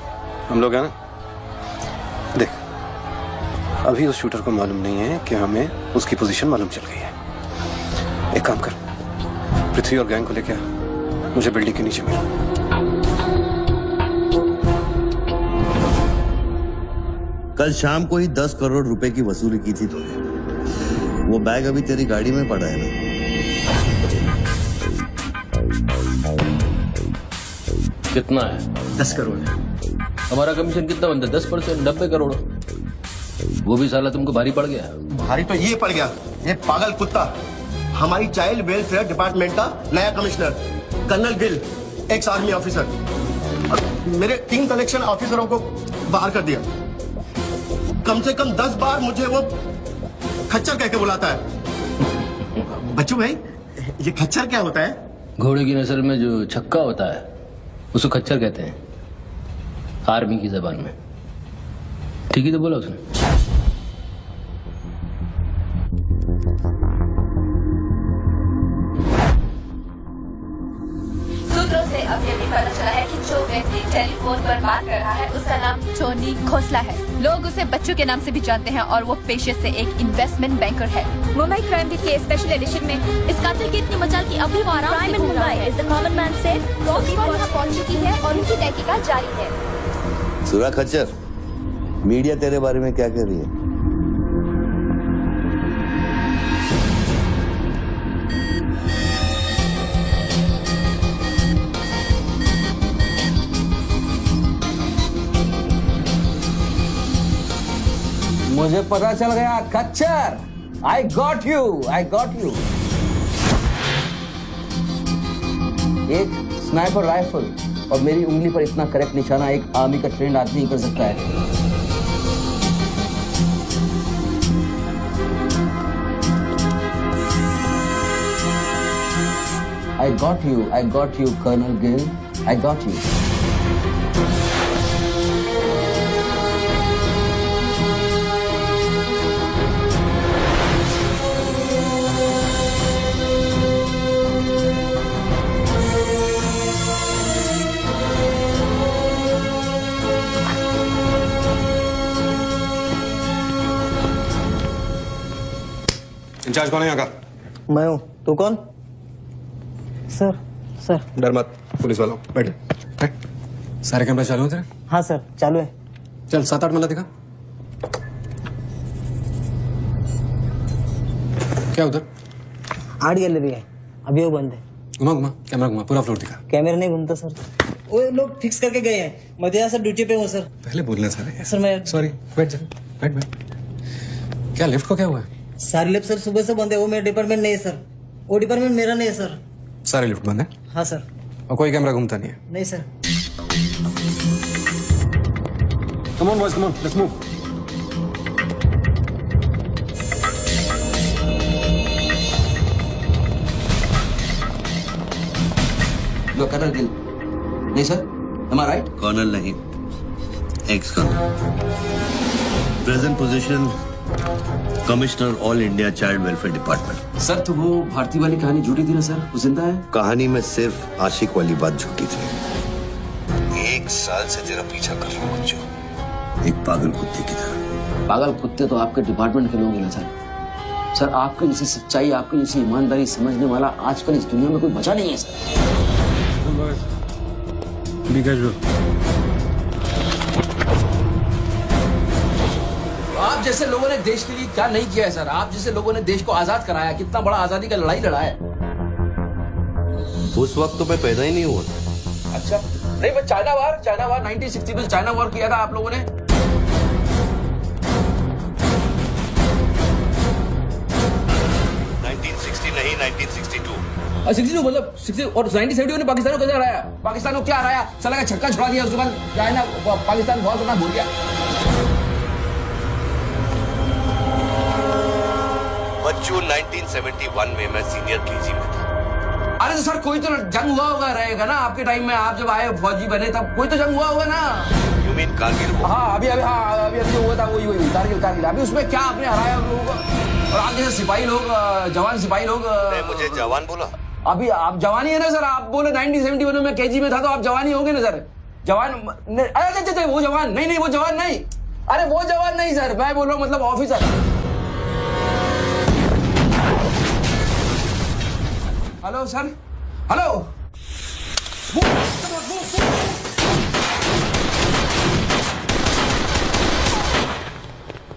हम लोग हैं ना। देख, अभी उस शूटर को मालूम नहीं है कि हमें उसकी पोजीशन मालूम चल गई है। एक काम कर, पृथ्वी और गैंग को लेके आ, मुझे बिल्डिंग के नीचे मिल। कल शाम को ही 10 करोड़ रुपए की वसूली की थी तूने। वो बैग अभी तेरी गाड़ी में पड़ा है ना? कितना है? 10 करोड़। हमारा कमीशन कितना बनता है? 10%, 90 करोड़। वो भी साला तुमको भारी पड़ गया। भारी तो ये पड़ गया, ये पागल कुत्ता हमारी चाइल्ड वेलफेयर डिपार्टमेंट का नया commissioner colonel Gill, ex army officer, मेरे 3 कलेक्शन ऑफिसरों को बाहर कर दिया। कम से कम 10 बार मुझे वो खच्चर कह के बुलाता है। बच्चू भाई, ये खच्चर क्या होता है? घोड़े की नस्ल में जो छक्का होता है उसको खच्चर कहते हैं, आर्मी की जबान में। ठीक ही तो बोला उसने। सूत्रों से अभी अभी पता चला है कि जो व्यक्ति टेलीफोन पर बात कर रहा है उसका नाम टोनी खोसला है। लोग उसे बच्चों के नाम से भी जानते हैं और वो पेशे से एक इन्वेस्टमेंट बैंकर है। मुंबई क्राइम बीट के स्पेशल एडिशन में इस कातिल की इतनी मचाल की अभी वो आराम से घूम रहा है। द कॉमन मैन से पहुंच चुकी है और उनकी तहकीकात जारी है। सुरा खच्चर, मीडिया तेरे बारे में क्या कह रही है? मुझे पता चल गया खच्चर। I got you. एक स्नाइपर राइफल और मेरी उंगली पर इतना करेक्ट निशाना एक आर्मी का ट्रेंड आदमी ही कर सकता है। I got you, Colonel Gill. I got you. In charge कौन है यहाँ का? मैं हूँ। तू कौन? सर। डर मत, पुलिस वालों बैठ। सारे कैमरे चालू हैं तेरे? हाँ सर, चालू है। चल 7-8 मल्ला दिखा। क्या उधर? आर्ट गैलरी है, अभी वो बंद है। घुमा कैमरा घुमा, पूरा फ्लोर दिखा। कैमरा नहीं घूमता सर, वो लोग फिक्स करके गए हैं। मैं तो यहाँ सर ड्यूटी पे हूँ सर। पहले बोलना सारे। सर मैं सॉरी, बैठ जा, बैठ। क्या लिफ्ट को क्या हुआ है? सारे लिफ्ट सर सुबह से बंद है। वो मेरा डिपार्टमेंट नहीं है सर, वो डिपार्टमेंट मेरा नहीं है सर। सारे लिफ्ट बंद है? हाँ सर। और कोई कैमरा घूमता नहीं है? नहीं sir. Come on boys, come on, let's move. लो कर्नल गिल। नहीं sir, am I right? Colonel नहीं, ex colonel. Present position commissioner all India child welfare department. Sir तो वो भारती वाली कहानी झूठी थी ना सर, वो जिंदा है? कहानी में सिर्फ आशिक वाली बात झूठी थी। 1 साल से तेरा पीछा कर रहा हूँ, एक पागल कुत्ते की तरह। पागल कुत्ते तो आपके डिपार्टमेंट के लोग हैं ना सर। सर आपके जैसी सच्चाई, आपकी जैसी ईमानदारी समझने वाला आजकल इस दुनिया में कोई बचा नहीं है सर। आप जैसे लोगों ने देश के लिए क्या नहीं किया है सर। आप जैसे लोगों ने देश को आजाद कराया, कितना बड़ा आजादी का लड़ाई लड़ा है। उस वक्त तो मैं पैदा ही नहीं हुआ था। अच्छा नहीं, बस चाइना वार 1960 में चाइना वार किया था आप लोगों ने। 1960 नहीं, 1962। 62 मतलब 60 और 1970 ने पाकिस्तान को कैसे हराया? पाकिस्तान को क्या हराया? साला का छक्का छुड़ा दिया, उसके बाद चाइना पाकिस्तान बहुत बड़ा भूल गया। बच्चों 1971 में मैं सीनियर केजी में था। अरे तो सर कोई तो जंग हुआ होगा रहेगा ना आपके टाइम में, आप जब आए फौजी बने तब कोई तो जंग हुआ होगा ना। You mean Kargil? हाँ अभी जो हुआ था वही कारगिल। अभी उसमें क्या आपने हराया उन लोगों को? और आप जैसे सिपाही लोग, जवान सिपाही लोग। मुझे जवान बोला? अभी आप जवानी है ना सर। आप बोले 1971 में केजी में था तो आप जवानी होंगे ना सर। जवान अरे वो जवान नहीं, वो जवान नहीं। अरे वो जवान नहीं सर, मैं बोल रहा हूँ मतलब officer. Hello sir, hello.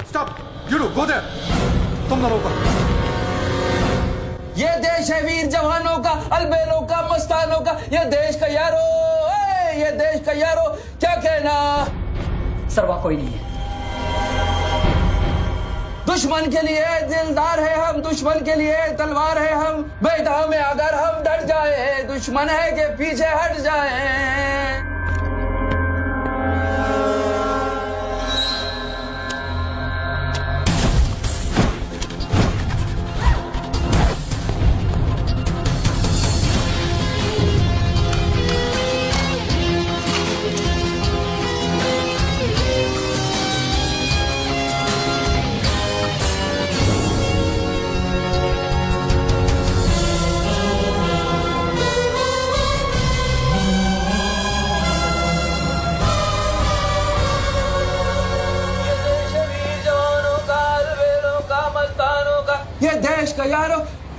Stop, you do go there. तुम दोनों ऊपर। ये देश है वीर जवानों का, अलबेलों का, मस्तानों का। ये देश का यारो, ये देश का यारो, क्या कहना। सर वहाँ कोई नहीं है। दुश्मन के लिए दिलदार है हम, दुश्मन के लिए तलवार है हम। मैदान में अगर हम डट जाए, दुश्मन है के पीछे हट जाए।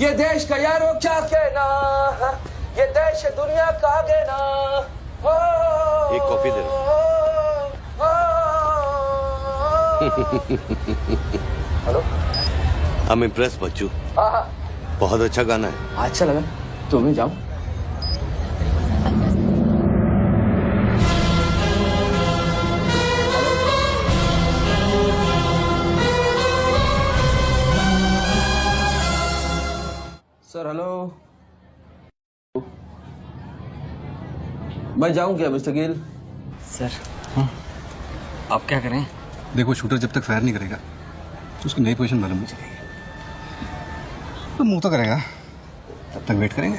ये देश का यारो क्या कहना। ये देश दुनिया का कहना। एक कॉफी दे। I'm impressed, बच्चू। बहुत अच्छा गाना है। अच्छा लगा तो मैं जाऊं। सर हेलो, मैं जाऊं क्या मिस्टर गिल? सर आप क्या करें? देखो, शूटर जब तक फायर नहीं करेगा तो उसकी नई पोजीशन मालूम नहीं चलेगी। तो मूव तो करेगा, तब तक वेट करेंगे।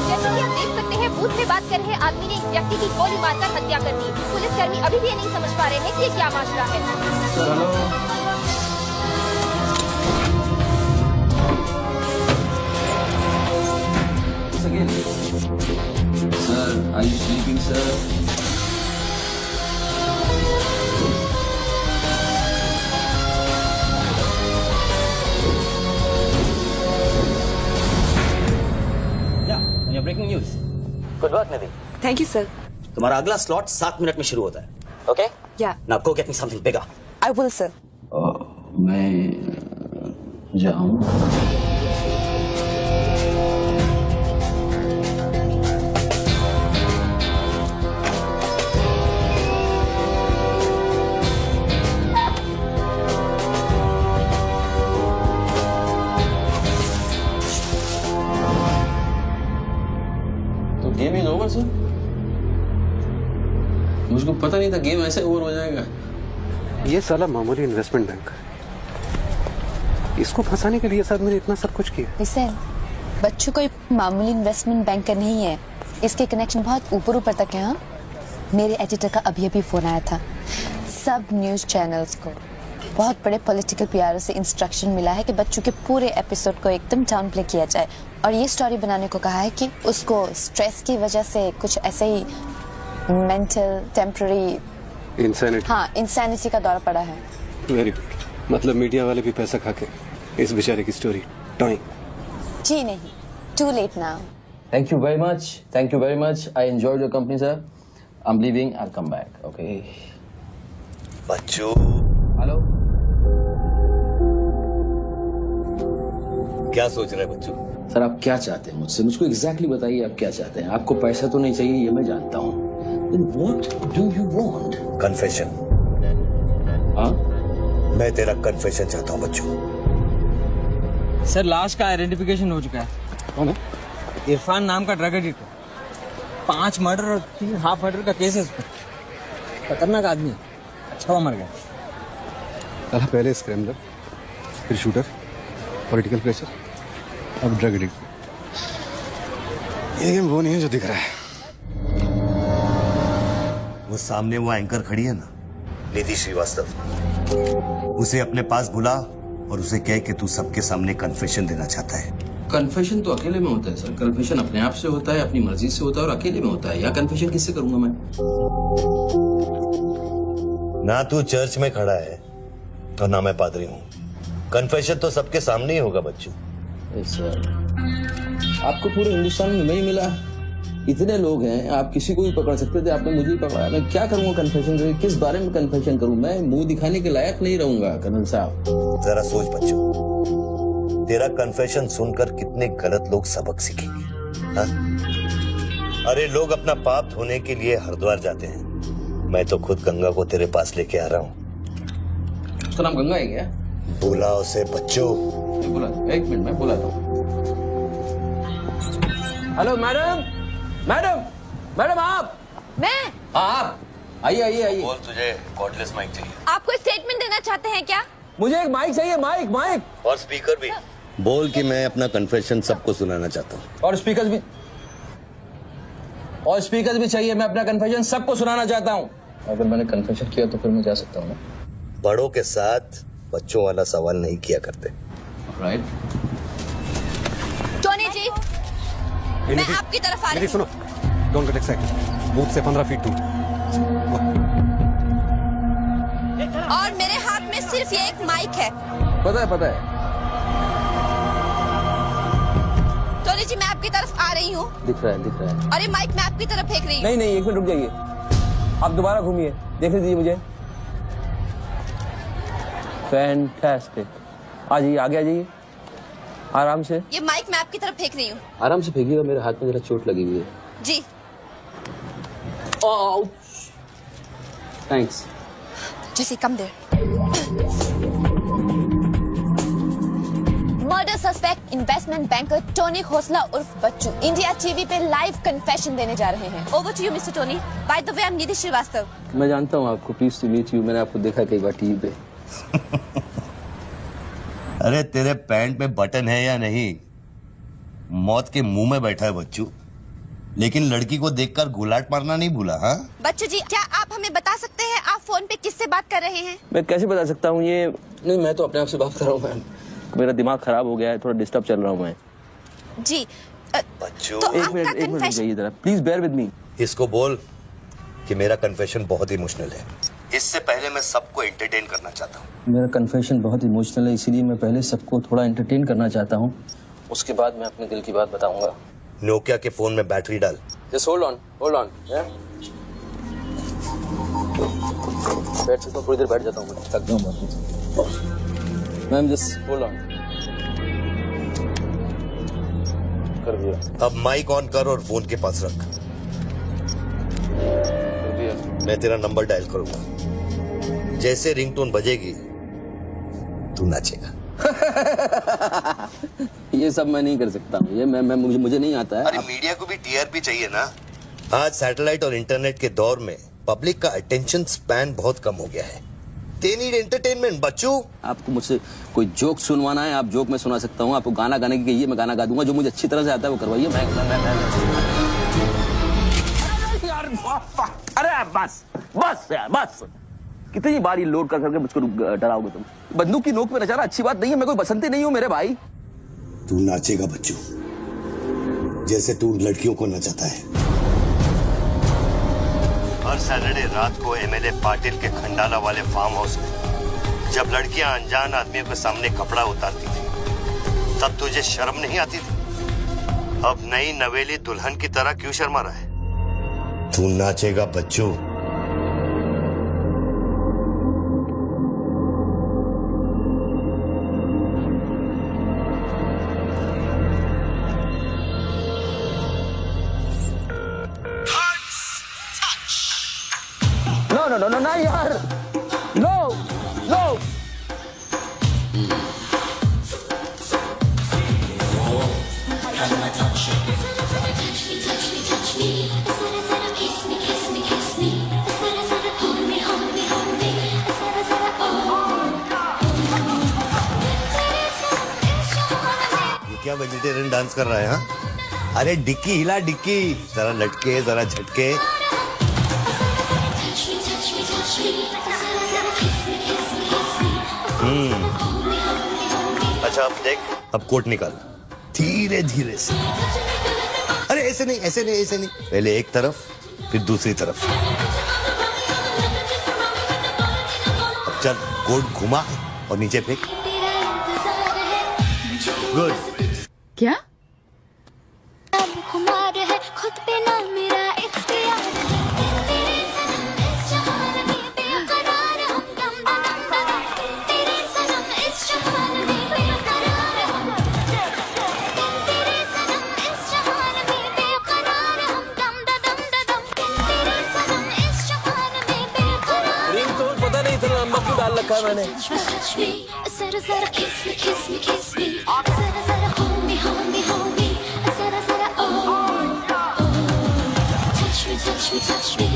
जैसे कि आप देख सकते हैं, बूथ में बात कर रहे आदमी ने एक व्यक्ति की गोली मारकर हत्या कर दी। पुलिसकर्मी अभी भी ये नहीं समझ पा रहे हैं कि ये क्या माजरा है। Sir hello, sir are you sleeping sir? Breaking news. Good work Nidhi. Thank you sir. तुम्हारा अगला स्लॉट 7 मिनट में शुरू होता है। ओके? या now go get me something bigger. I will sir. मैं जाऊं? तो गेम इज ओवर सर? मुझको पता नहीं था गेम ऐसे ओवर हो जाएगा। ये साला मामूली इन्वेस्टमेंट बैंक, इसको फंसाने के लिए सर मैंने इतना सब कुछ किया। लिसन, बच्चों कोई मामूली इन्वेस्टमेंट बैंकर नहीं है। इसके कनेक्शन बहुत ऊपर ऊपर तक है। हाँ, मेरे एडिटर का अभी अभी फोन आया था। सब न्यूज चैनल्स को बहुत बड़े पॉलिटिकल पीआरओ से इंस्ट्रक्शन मिला है कि बच्चों के पूरे एपिसोड को एकदम डाउन प्ले किया जाए, और ये स्टोरी बनाने को कहा है कि उसको स्ट्रेस की वजह से कुछ ऐसे ही मेंटल टेम्पररी इंसैनिटी का दौर पड़ा है। Very good. मतलब मीडिया वाले भी पैसा खा के इस बेचारे की स्टोरी टॉइंग। जी नहीं, too late now. Thank you very much. Thank you very much. I enjoyed your company, sir. I'm leaving. I'll come back. Okay. Bachchu, Hello. क्या सोच रहे हैं बच्चू? सर आप क्या चाहते हैं मुझसे? मुझको exactly बताइए आप क्या चाहते हैं। आपको पैसा तो नहीं चाहिए, ये मैं जानता हूँ। Then what do you want? Confession. हाँ? मैं तेरा कन्फेशन चाहता हूँ बच्चू। सर लाश का आइडेंटिफिकेशन हो चुका है। कौन है? इरफान नाम का ड्रग एडिक्ट, 5 मर्डर और 3 हाफ मर्डर का केस है उस पर। खतरनाक आदमी, अच्छा हुआ मर गया। साला पहले स्क्रैम्बलर, फिर शूटर, पॉलिटिकल प्रेशर, अब ड्रग एडिक्ट। ये गेम वो नहीं है जो दिख रहा है। वो सामने वो एंकर खड़ी है ना, निधि श्रीवास्तव, उसे अपने पास बुला और उसे कह कि तू सबके सामने कन्फेशन देना चाहता है। कन्फेशन तो अकेले में होता है सर। कन्फेशन अपने आप से होता है, अपनी मर्जी से होता है, और अकेले में होता है। या कन्फेशन किससे करूंगा मैं? ना तू चर्च में खड़ा है और ना मैं पादरी हूँ। कन्फेशन तो सबके सामने ही होगा बच्चू। सर आपको पूरे हिंदुस्तान में नहीं मिला, इतने लोग हैं, आप किसी को भी पकड़ सकते थे, आपने मुझे ही पकड़ा। मैं क्या करूंगा कन्फेशन? किस बारे में कन्फेशन करूं? मैं मुंह दिखाने के लायक नहीं रहूंगा कर्नल साहब। जरा सोच बच्चू, तेरा कन्फेशन सुनकर कितने गलत लोग सबक सीखेंगे। हाँ? अरे लोग अपना पाप धोने के लिए हरिद्वार जाते हैं, मैं तो खुद गंगा को तेरे पास लेके आ रहा हूँ। उसका नाम गंगा है क्या? बोला उसे बच्चू। बोला, एक मिनट मैं बोला था। हेलो मैडम, मैडम, मैडम आप? मैं? आप आइए आइए आइए। बोल, तुझे कॉर्डलेस माइक चाहिए? आपको स्टेटमेंट देना चाहते हैं क्या? मुझे एक माइक चाहिए, माइक माइक। और स्पीकर भी। बोल कि मैं अपना कन्फेशन सबको सुनाना चाहता हूँ। और स्पीकर भी, और स्पीकर भी चाहिए। मैं अपना कन्फेशन सबको सुनाना चाहता हूँ। अगर मैंने कन्फेशन किया तो फिर मैं जा सकता हूँ ना? बड़ों के साथ बच्चों वाला सवाल नहीं किया करते। राइट। मैं आपकी तरफ आ रही सुनो, डोंट गेट एक्साइटेड। बूथ से 15 फीट दूर। और मेरे हाथ में सिर्फ ये एक माइक है। पता है। टोनी जी, मैं आपकी तरफ आ रही हूँ। दिख रहा है। और ये माइक मैं आपकी तरफ फेंक रही हूँ। नहीं, 1 मिनट रुक जाइए। आप दोबारा घूमिए, देख लीजिए मुझे। फैंटास्टिक। आ जाइए, आगे आ जाइए, आराम से। ये माइक मैं आपकी तरफ फेंक रही हूँ। आराम से फेंकिएगा, मेरे हाथ में जरा चोट लगी हुई है। जी। Thanks. Jesse, come there. Murder suspect investment banker Tony Khosla उर्फ बच्चू इंडिया टीवी पे लाइव कन्फेशन देने जा रहे हैं। Over to you mister Tony. By the way, I am Nidhi Shrivastava. मैं जानता हूँ आपको, प्लीज टू मीट यू। मैंने आपको देखा कई बार टीवी पे। अरे तेरे पैंट में बटन है या नहीं? मौत के मुंह में बैठा है बच्चू, लेकिन लड़की को देखकर गुलाट मारना नहीं भूला। हाँ बच्चू जी, क्या आप हमें बता सकते हैं आप फोन पे किससे बात कर रहे हैं? मैं कैसे बता सकता हूँ ये? नहीं, मैं तो अपने आप से बात कर रहा हूँ मैम। मेरा दिमाग खराब हो गया है, थोड़ा डिस्टर्ब चल रहा हूँ मैं। जी। बच्चू, तो एक मिनट जाइए जरा, प्लीज बेयर विद मी। इसको बोल कि मेरा कन्फेशन बहुत इमोशनल है। इससे पहले मैं सबको एंटरटेन करना चाहता हूँ। मेरा कन्फेशन बहुत इमोशनल है, इसीलिए मैं पहले सबको थोड़ा एंटरटेन करना चाहता हूँ, उसके बाद मैं अपने दिल की बात बताऊंगा। नोकिया के फोन में बैटरी डाल। Just hold on. बैठ सकता हूँ, थोड़ी देर बैठ जाता हूँ, थक गया हूँ मैम। जस्ट होल्ड ऑन कर दिया। अब माइक ऑन कर और फोन के पास रख। कर दिया। मैं तेरा नंबर डायल करूंगा, जैसे रिंगटोन बजेगी तू नाचेगा। ये सब मैं नहीं कर सकता हूँ, ये मैं मुझे नहीं आता है। अरे मीडिया को भी टीआरपी चाहिए ना। आज सैटेलाइट और इंटरनेट के दौर में पब्लिक का अटेंशन स्पैन बहुत कम हो गया है। दे नीड एंटरटेनमेंट बच्चू। आपको मुझसे कोई जोक सुनवाना है, आप जोक में सुना सकता हूँ। आपको गाना गाने की कहिए, मैं गाना गा दूंगा। जो मुझे अच्छी तरह से आता है वो करवाइए। अरे बस कितनी बार ये लोड कर करके मुझको डराओगे तुम? बंदूक की नोक पे नचाना अच्छी बात नहीं है। मैं कोई बसंती नहीं हूँ मेरे भाई। तू नाचेगा बच्चू, जैसे तू लड़कियों को नचाता है। हर सैटरडे रात को एमएलए पाटिल के खंडाला वाले फार्म हाउस में जब लड़कियां अनजान आदमियों के सामने कपड़ा उतारती थी, तब तुझे शर्म नहीं आती थी? अब नई नवेली दुल्हन की तरह क्यों शर्मा रहा है? तू नाचेगा बच्चू। No, यार, no. ये क्या वेजिटेरियन डांस कर रहा है? हाँ, अरे डिक्की हिला, डिक्की जरा लटके, जरा झटके। अच्छा अब देख, अब कोट निकाल धीरे धीरे से। अरे ऐसे नहीं। पहले एक तरफ फिर दूसरी तरफ। अब चल कोट घुमा और नीचे फेंक। गुड। क्या? खुमार है खुद पे ना मेरा इख्तियार है। तेरे सनम इस जहान में बेकरार हम दम दम। तेरे सनम इस जहान में बेकरार हम। तेरे सनम इस जहान में बेकरार हम दम दम। तेरे सनम इस जहान में बेकरार। रिंग तो पता नहीं इतना लंबा क्यों डाल रखा है मैंने। जरा जरा kiss me जरा hold me जरा जरा touch me जरा जरा kiss me।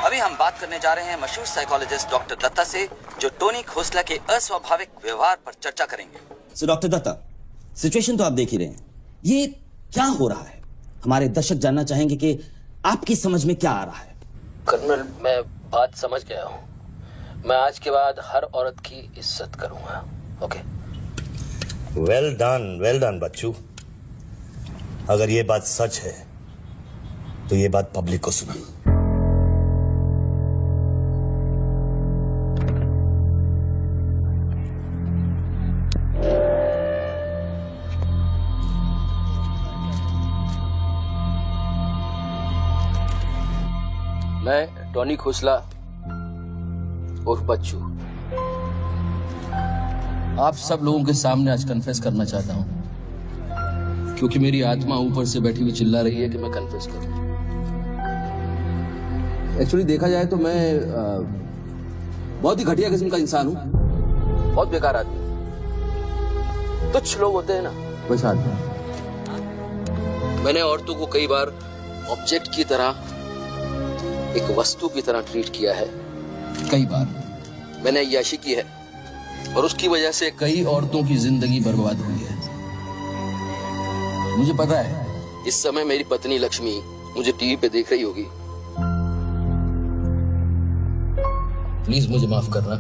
अभी हम बात करने जा रहे हैं मशहूर साइकोलॉजिस्ट डॉक्टर दत्ता से, जो टोनी खोसला के अस्वाभाविक व्यवहार पर चर्चा करेंगे। सो डॉक्टर दत्ता, सिचुएशन तो आप देख ही रहे हैं, ये क्या हो रहा है? हमारे दर्शक जानना चाहेंगे कि आपकी समझ में क्या आ रहा है। कर्नल, मैं बात समझ गया हूँ। मैं आज के बाद हर औरत की इज्जत करूंगा। ओके? वेल डन बच्चू। अगर ये बात सच है तो ये बात पब्लिक को सुना। मैं टॉनी खोसला उर्फ बच्चू आप सब लोगों के सामने आज कन्फेस करना चाहता हूं, क्योंकि मेरी आत्मा ऊपर से बैठी हुई चिल्ला रही है कि मैं कन्फेस करूं। एक्चुअली देखा जाए तो मैं बहुत ही घटिया किस्म का इंसान हूं, बहुत बेकार आदमी। तुच्छ लोग होते हैं ना, वैसा आदमी। मैंने औरतों को कई बार ऑब्जेक्ट की तरह, एक वस्तु की तरह ट्रीट किया है। कई बार मैंने अय्याशी की है और उसकी वजह से कई औरतों की जिंदगी बर्बाद हुई है। मुझे पता है इस समय मेरी पत्नी लक्ष्मी मुझे टीवी पे देख रही होगी। प्लीज मुझे माफ करना,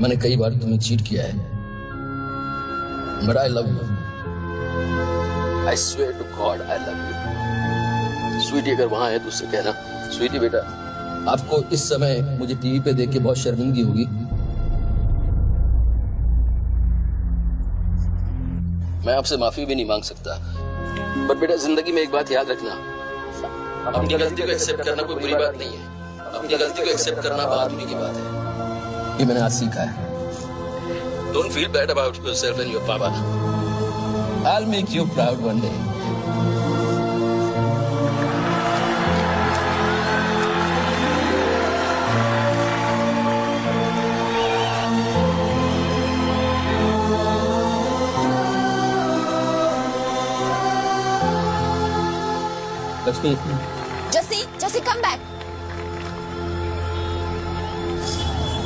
मैंने कई बार तुम्हें चीट किया है, but I love you. I swear to God I love you. Sweetie अगर वहां है तो उससे कहना, स्वीटी बेटा आपको इस समय मुझे टीवी पे देख के बहुत शर्मिंदगी होगी। मैं आपसे माफी भी नहीं मांग सकता, बट बेटा जिंदगी में एक बात याद रखना, अपनी गलती को एक्सेप्ट करना कोई बुरी बात नहीं है, अपनी गलती को एक्सेप्ट करना बहादुरी की बात है। ये मैंने आज सीखा है। Don't feel bad about yourself and your papa. I will make you proud one day. Lakshmi, Jassi come back.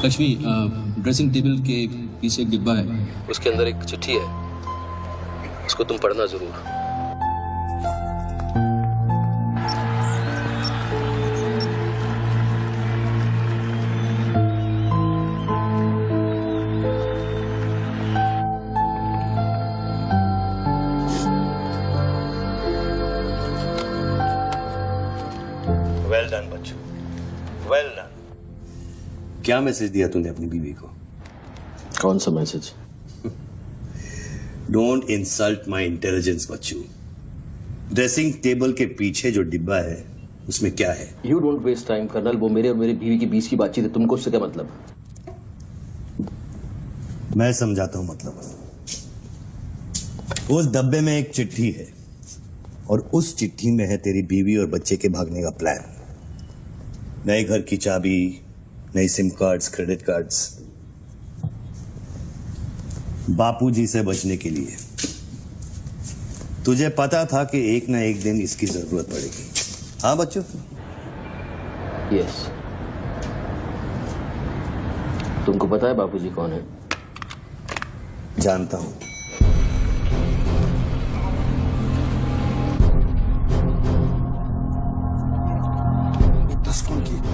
Lakshmi, dressing table के पीछे एक डिब्बा है, उसके अंदर एक चिट्ठी है, उसको तुम पढ़ना जरूर। वेल डन बच्चू, वेल डन। क्या मैसेज दिया तूने अपनी बीवी को? कौन सा message? Don't insult my intelligence बच्चू। ड्रेसिंग टेबल के पीछे जो डिब्बा है उसमें क्या है? You don't waste time colonel, वो मेरे और मेरी बीवी के बीच की बातचीत है, तुमको उससे क्या मतलब? मैं समझाता हूं मतलब। उस डब्बे में एक चिट्ठी है और उस चिट्ठी में है तेरी बीवी और बच्चे के भागने का प्लान। नए घर की चाबी, नई सिम कार्ड्स, क्रेडिट कार्ड्स, बापूजी से बचने के लिए। तुझे पता था कि एक ना एक दिन इसकी जरूरत पड़ेगी। हाँ बच्चों? यस। तुमको पता है बापूजी कौन है? जानता हूं।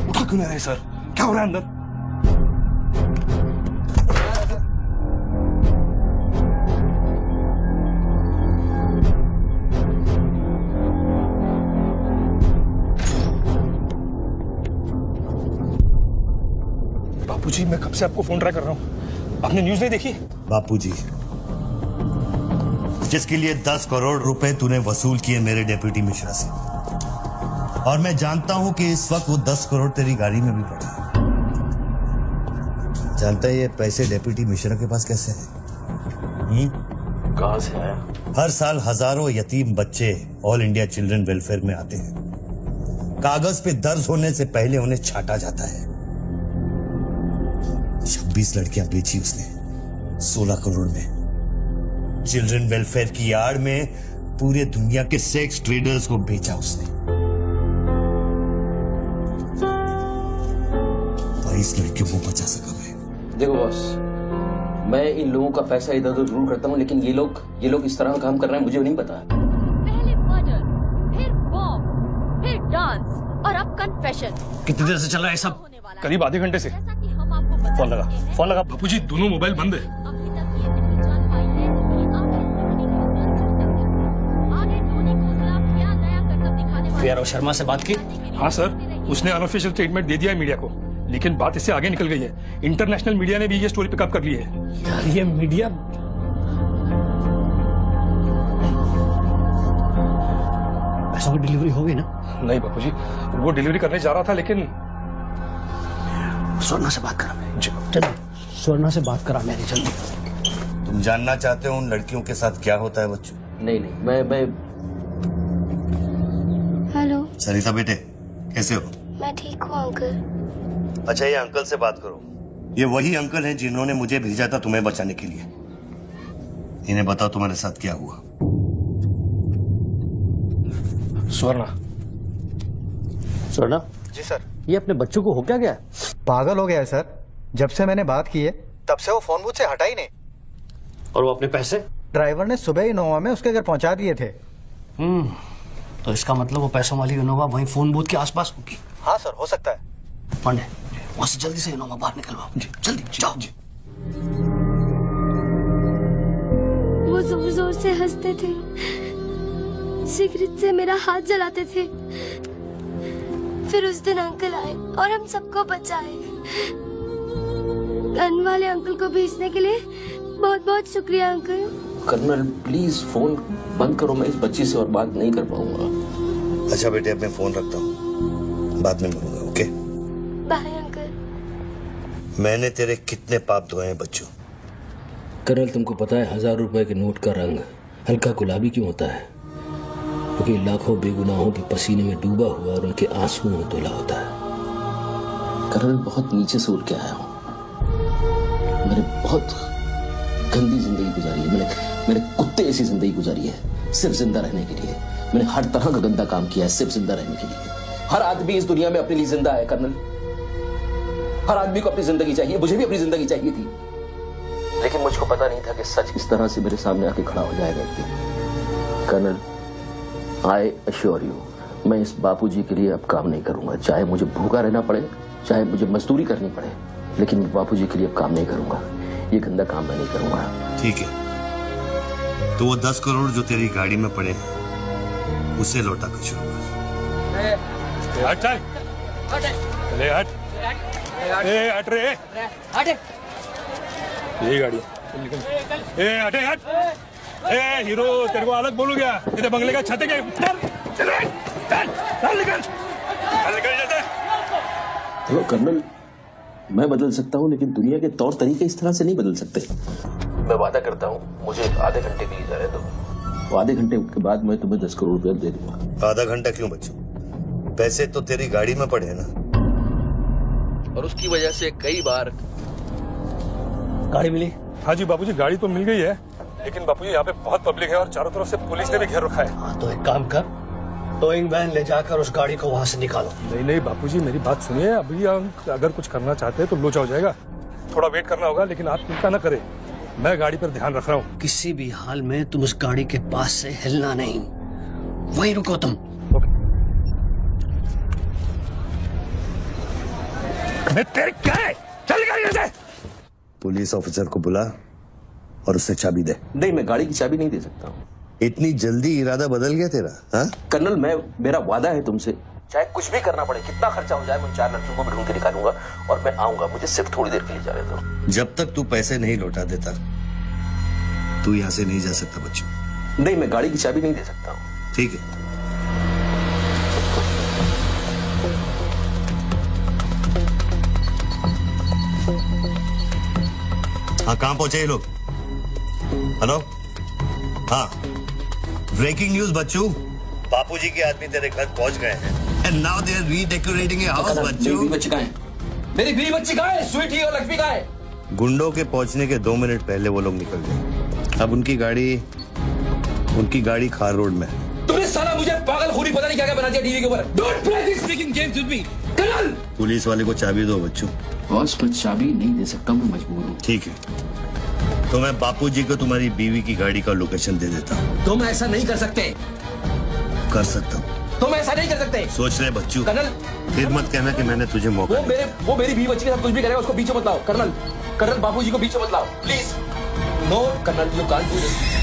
उठा क्यों नहीं रहे सर? क्या हो रहा है अंदर? बापूजी, मैं कब से आपको फोन ट्राई कर रहा हूं, आपने न्यूज नहीं देखी? बापूजी, जिसके लिए 10 करोड़ रुपए तूने वसूल किए मेरे डेप्यूटी मिश्रा से, और मैं जानता हूं कि इस वक्त वो 10 करोड़ तेरी गाड़ी में भी पड़ा है। जानता है ये पैसे डेप्यूटी मिश्रा के पास कैसे हैं? कहां से आया? हर साल हजारों यतीम बच्चे ऑल इंडिया चिल्ड्रन वेलफेयर में आते हैं। कागज पे दर्ज होने से पहले उन्हें छांटा जाता है। 26 लड़कियां बेची उसने 16 करोड़ में। चिल्ड्रन वेलफेयर की आड़ में पूरे दुनिया के सेक्स ट्रेडर्स को बेचा उसने। 22 लड़कियों को बचा सका मैं। देखो बॉस, मैं इन लोगों का पैसा इधर उधर जरूर करता हूँ, लेकिन ये लोग इस तरह का काम कर रहे हैं, मुझे नहीं पता। पहले मर्डर, फिर बॉम्ब, फिर डांस और अब कन्फेशन। कितनी देर से चल रहा है सब? करीब आधे घंटे से। जैसा कि हम आपको बता फोन लगा, चुके हैं, फोन लगा। बापूजी, दोनों मोबाइल बंद है। अभी तक ये नहीं जान पाई पीआरओ शर्मा से बात की? हाँ सर, उसने अनऑफिशियल स्टेटमेंट दे दिया है मीडिया को, लेकिन बात इससे आगे निकल गई है। इंटरनेशनल मीडिया ने भी ये स्टोरी पिकअप कर ली है। यार ये मीडिया पैसों की डिलीवरी हो गई ना? नहीं बापूजी, वो डिलीवरी करने जा रहा था, लेकिन स्वर्णा से बात करा मैं। चलो स्वर्णा से बात करा मेरी जल्दी। तुम जानना चाहते हो उन लड़कियों के साथ क्या होता है बच्चों? नहीं नहीं, मैं हेलो, सरिता बेटे कैसे हो? मैं ठीक हूँ अंकल। अच्छा ये अंकल से बात करो। ये वही अंकल हैं जिन्होंने मुझे भेजा था तुम्हें बचाने के लिए। इन्हें बताओ तुम्हारे साथ क्या हुआ। स्वर्णा। स्वर्णा जी सर। ये अपने बच्चों को हो क्या गया? पागल हो गया है सर। जब से मैंने बात की है तब से वो फोन मुझसे हटा ही नहीं। और वो अपने पैसे? ड्राइवर ने सुबह ही इनोवा में उसके घर पहुंचा दिए थे। तो इसका मतलब वो पैसों वाली इनोवा वहीं फोन बूथ के आसपास होगी। हाँ सर, हो सकता है। पांडे वहां से जल्दी से इनोवा बाहर निकलवाओ। जल्दी जाओ। वो जोर जोर से हंसते थे, सिगरेट से मेरा हाथ जलाते थे। फिर उस दिन अंकल आए और हम सबको बचाए। गन वाले अंकल को भेजने के लिए बहुत बहुत शुक्रिया अंकल। कर्नल प्लीज फोन बंद करो, मैं इस बच्ची से और बात नहीं कर पाऊंगा। अच्छा बेटे, अब मैं फोन रखता हूँ, बाद में मिलूंगा। Okay bye uncle. मैंने तेरे कितने पाप धोए हैं बच्चों। कर्नल तुमको पता है 1000 रुपए के नोट का रंग हल्का गुलाबी क्यों होता है? क्योंकि लाखों बेगुनाहों के पसीने में डूबा हुआ और उनके आंसुओं में धुला होता है। कर्नल बहुत नीचे से उठ के आया हूँ। मैंने बहुत गंदी जिंदगी गुजारी है। मैंने कुत्ते ऐसी जिंदगी गुजारी है सिर्फ जिंदा रहने के लिए। मैंने हर तरह का गंदा काम किया है सिर्फ जिंदा रहने के लिए। हर आदमी इस दुनिया में अपने लिए जिंदा है कर्नल। हर आदमी को अपनी जिंदगी चाहिए, मुझे भी अपनी जिंदगी चाहिए थी, लेकिन मुझको पता नहीं था कि सच इस तरह से मेरे सामने आके खड़ा हो जाएगा एक दिन। कर्नल आई अश्योर यू, मैं इस बापूजी के लिए अब काम नहीं करूंगा। चाहे मुझे भूखा रहना पड़े, चाहे मुझे मजदूरी करनी पड़े, लेकिन बापूजी के लिए अब काम नहीं करूंगा। ये गंदा काम मैं नहीं करूंगा। ठीक है, तो वो 10 करोड़ जो तेरी गाड़ी में पड़े हैं उसे लौटा कर शुरू कर। हट ले, हट हट रे, ये गाड़ी हटे हट। ए हीरो, तेरे को अलग बोलू क्या? इधर बंगले का छत है क्या? चल निकल जाते। देखो कर्नल, मैं बदल सकता हूँ, लेकिन दुनिया के तौर तरीके इस तरह से नहीं बदल सकते। मैं वादा करता हूँ, मुझे आधे घंटे के लिए जाने दो। आधे घंटे के बाद मैं तुम्हें 10 करोड़ रुपया दे दूंगा। आधा घंटा क्यों बच्चों? पैसे तो तेरी गाड़ी में पड़े हैं ना। और उसकी वजह से कई बार गाड़ी मिली? हाँ जी बापूजी, गाड़ी तो मिल गई है, लेकिन बापूजी यहाँ पे बहुत पब्लिक है और चारों तरफ से पुलिस ने भी घेर रखा है। हाँ तो एक काम कर, टोइंग वैन ले जाकर उस गाड़ी को वहां से निकालो। नहीं बापूजी, मेरी बात सुनिए। अभी हम अगर कुछ करना चाहते हैं तो लोचा हो जाएगा। थोड़ा वेट करना होगा, लेकिन आप चिंता न करें, मैं गाड़ी पर ध्यान रख रहा हूँ। किसी भी हाल में तुम उस गाड़ी के पास से हिलना नहीं, वहीं रुको तुम। मैं तेरे क्या है? चल गाड़ी से। पुलिस ऑफिसर को बुला और उससे चाबी दे। नहीं, मैं गाड़ी की चाबी नहीं दे सकता हूँ। इतनी जल्दी इरादा बदल गया तेरा? हाँ कर्नल, मेरा वादा है तुमसे, चाहे कुछ भी करना पड़े, कितना खर्चा हो जाए, मैं 4 लड़कियों को भी ढूंढ के निकालूंगा और मैं आऊंगा। मुझे सिर्फ थोड़ी देर के लिए जाने दो। जब तक तू पैसे नहीं लौटा देता तू यहाँ से नहीं जा सकता बच्चों। नहीं, मैं गाड़ी की चाबी नहीं दे सकता हूँ। ठीक है, हाँ कहाँ पहुंचे ये लोग? हेलो, हाँ ब्रेकिंग न्यूज बच्चों, बापूजी के आदमी तेरे घर पहुंच गए हैं and now they are redecorating your house बच्चों। मेरी बच्ची कहाँ है? मेरी बीवी बच्ची कहाँ है? स्वीटी और लक्ष्मी कहाँ है? गुंडों के पहुंचने के 2 मिनट पहले वो लोग निकल गए। अब उनकी गाड़ी खार रोड में। तुमने साला मुझे पागल खूनी पता नहीं क्या बना दिया टीवी के ऊपर। Don't play this speaking games with me. Colonel, police वाले को चाबी दो बच्चों। बॉस, मैं चाबी नहीं दे सकता, मैं मजबूर हूँ। ठीक है, तो मैं बापूजी को तुम्हारी बीवी की गाड़ी का लोकेशन दे देता हूँ। तुम ऐसा नहीं कर सकते। कर सकता हूँ। तुम ऐसा नहीं कर सकते। सोच रहे बच्चों, कर्नल फिर मत कहना कि मैंने तुझे मौका वो मेरी बीवी बच्ची के साथ कुछ भी करेगा उसको बीच मत लाओ। कर्नल बापूजी को बीच मत लाओ please. No colonel, you can't do this.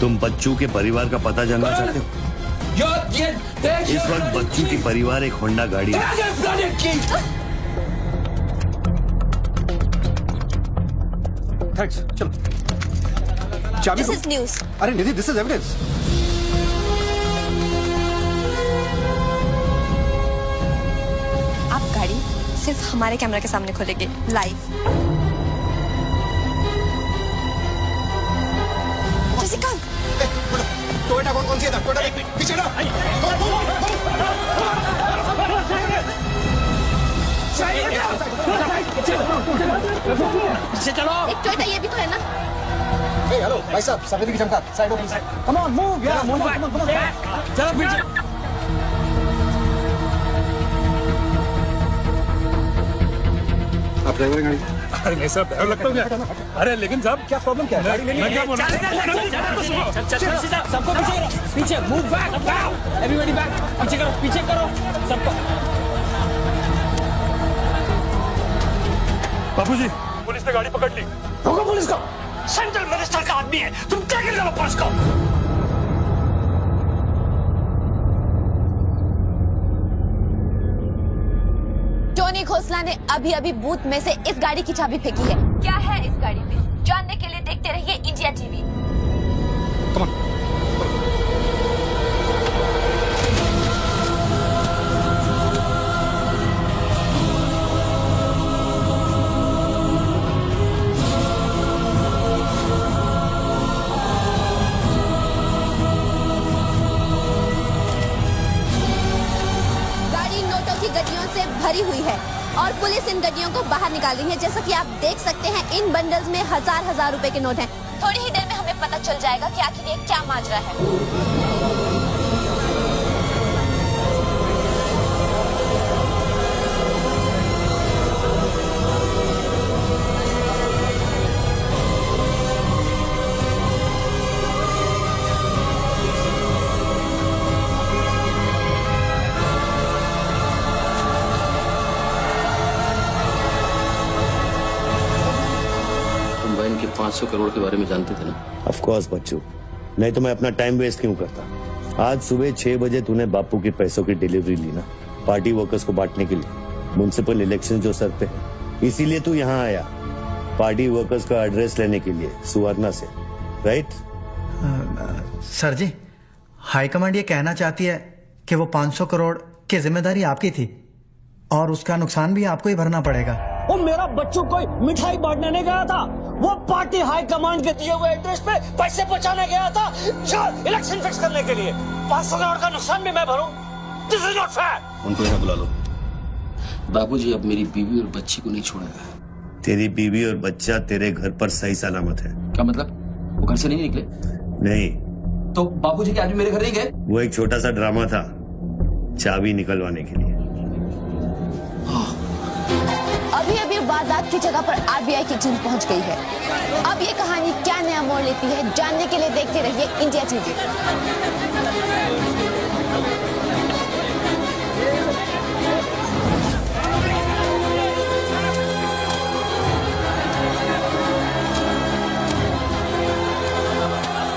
तुम बच्चू के परिवार का पता जानना चाहते हो? इस वक्त बच्चू की परिवार एक होंडा गाड़ी है। थैंक्स, चलो। चाबी दिस इज न्यूज। अरे निधि, दिस इज एविडेंस। आप गाड़ी सिर्फ हमारे कैमरा के सामने खोलेंगे लाइव। जसिका, टोयोटा कौन सी है? टोयोटा पीछे ना। पीछे चलो। एक टोयोटा ये भी तो है ना। हेलो भाई साहब, सफेदी की चमका, side open, side. Come on, move यार, मूव बैक। चलो पीछे। आप ड्राइवर गाड़ी? अरे नहीं साहब, डर लगता हूँ क्या? अरे लेकिन साहब क्या प्रॉब्लम क्या है? मैं क्या बोल रहा हूँ? सबको पीछे मूव बैक, एवरीबॉडी बैक, पीछे करो सबको। बाबूजी, पुलिस ने गाड़ी पकड़ ली। रोको पुलिस को। सेंट्रल मिनिस्टर का आदमी है, तुम क्या कर रहे हो पुलिस को? टोनी खोसला ने अभी अभी बूथ में से इस गाड़ी की चाबी फेंकी है। क्या है इस गाड़ी में, जानने के लिए देखते रहिए इंडिया टीवी। Come on. गाड़ी नोटों की गड्डियों से भरी हुई है और पुलिस इन गड्डियों को बाहर निकाल रही है। जैसा कि आप देख सकते हैं, इन बंडल्स में हजार रुपए के नोट हैं। थोड़ी ही देर में हमें पता चल जाएगा कि आखिर ये क्या माजरा है। तुम बहन के 500 करोड़ के बारे में जानते थे ना? ऑफ कोर्स बच्चू, नहीं तो मैं अपना टाइम वेस्ट क्यों करता। आज सुबह 6 बजे तूने बापू के पैसों की डिलीवरी ली ना, पार्टी वर्कर्स को बांटने के लिए। म्युनिसिपल इलेक्शन जो सर पे है, इसीलिए तू यहाँ आया, पार्टी वर्कर्स का एड्रेस लेने के लिए सुवर्णा से, राइट? सर जी, हाईकमांड ये कहना चाहती है कि वो 500 करोड़ की जिम्मेदारी आपकी थी और उसका नुकसान भी आपको ही भरना पड़ेगा। वो मेरा बच्चों कोई मिठाई बांटने नहीं गया था, वो पार्टी हाई कमांड के दिए हुए एड्रेस पे पैसे पहुंचाने गया था इलेक्शन फिक्स करने के लिए। 500 करोड़ का नुकसान भी मैं भरूं? This is not fair. उनको यहाँ बुला लो। बाबूजी अब मेरी बीवी और बच्ची को नहीं छोड़ेगा। तेरी बीवी और बच्चा तेरे घर पर सही सलामत है। क्या मतलब? वो घर से नहीं निकले? नहीं। तो बाबूजी के आदमी मेरे घर नहीं गए? वो एक छोटा सा ड्रामा था, चाबी निकलवाने के लिए। अभी अभी वारदात की जगह पर आरबीआई की टीम पहुंच गई है। अब ये कहानी क्या नया मोड़ लेती है, जानने के लिए देखते रहिए इंडिया टीवी।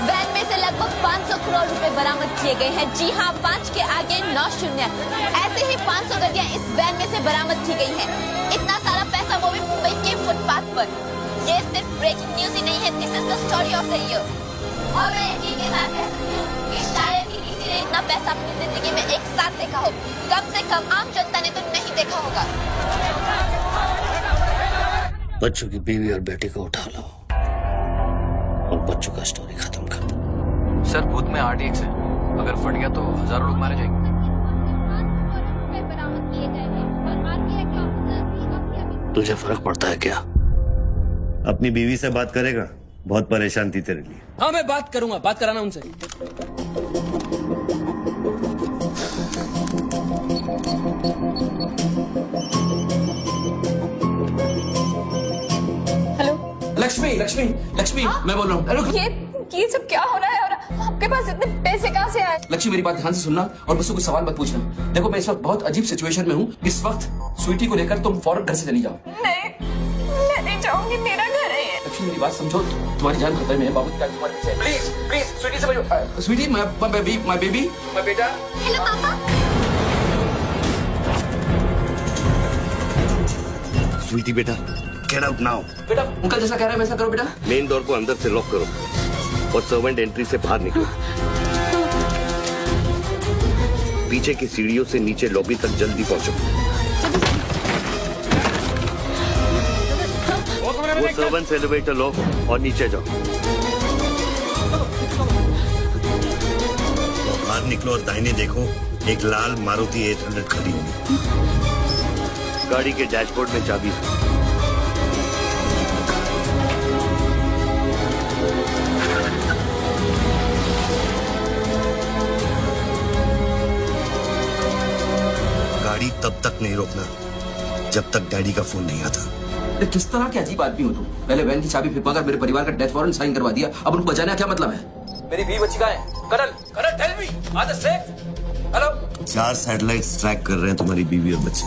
वैन में से लगभग 500 करोड़ रुपए बरामद किए गए हैं। जी हाँ, 5 के आगे 9 शून्य। ऐसे ही 500 गड्डियां इस वैन में से बरामद की गई हैं। इतना सारा पैसा वो भी मुंबई के फुटपाथ पर। ये सिर्फ ब्रेकिंग न्यूज ही नहीं है, this is the story of the year. और मैं यकीन के साथ कहती हूँ कि शायद ही किसी ने इतना पैसा अपनी जिंदगी में एक साथ देखा हो। कम से कम आम जनता ने तो नहीं देखा होगा। बच्चों की बीवी और बेटी को उठा लो और बच्चों का स्टोरी खत्म कर दो। सर बूथ में RTX है, अगर फट गया तो हजारों लोग मारे जाएंगे। तुझे फर्क पड़ता है क्या? अपनी बीवी से बात करेगा? बहुत परेशान थी तेरे लिए। हाँ मैं बात करूंगा, बात कराना उनसे। हेलो लक्ष्मी, लक्ष्मी, लक्ष्मी, मैं बोल रहा हूँ। ये सब क्या हो रहा है और आपके पास इतने पैसे कहाँ से आए? लक्ष्मी मेरी बात ध्यान से सुनना और मुझसे कोई सवाल मत पूछना। देखो मैं इस वक्त बहुत अजीब सिचुएशन में हूँ। इस वक्त स्वीटी को लेकर तुम फौरन घर से चली जाओ। नहीं, मैं नहीं चाहूंगी, मेरा घर है ये। मीनाक्षी मेरी बात समझो, तुम्हारी जान खतरे में है, बाबू क्या तुम्हारे पीछे, प्लीज प्लीज स्वीटी समझो, स्वीटी माय बेबी माय बेटा। हेलो पापा। स्वीटी बेटा, गेट आउट नाउ। बेटा अंकल जैसा कह रहे हैं वैसा करो बेटा। मेन डोर को अंदर से लॉक करो और सर्वेंट एंट्री से बाहर निकलो। पीछे की सीढ़ियों से नीचे लॉबी तक जल्दी पहुंचो। वो सर्वेंट्स एलिवेटर लो और नीचे जाओ। बाहर निकलो और दाहिने देखो, एक लाल मारुति 800 खड़ी होगी। गाड़ी के डैशबोर्ड में चाबी है। गाड़ी तब तक नहीं रोकना जब तक डैडी का फोन नहीं आता। किस तरह के अजीब आदमी हो तुम? पहले वैन की चाबी फिरवा कर मेरे परिवार का डेथ वारंट साइन करवा दिया, अब उनको बचाने का क्या मतलब है? मेरी बीवी बच्ची कहाँ है? Colonel tell me, are they safe? Hello? 4 satellites track कर रहे हैं तुम्हारी बीवी और बच्चे।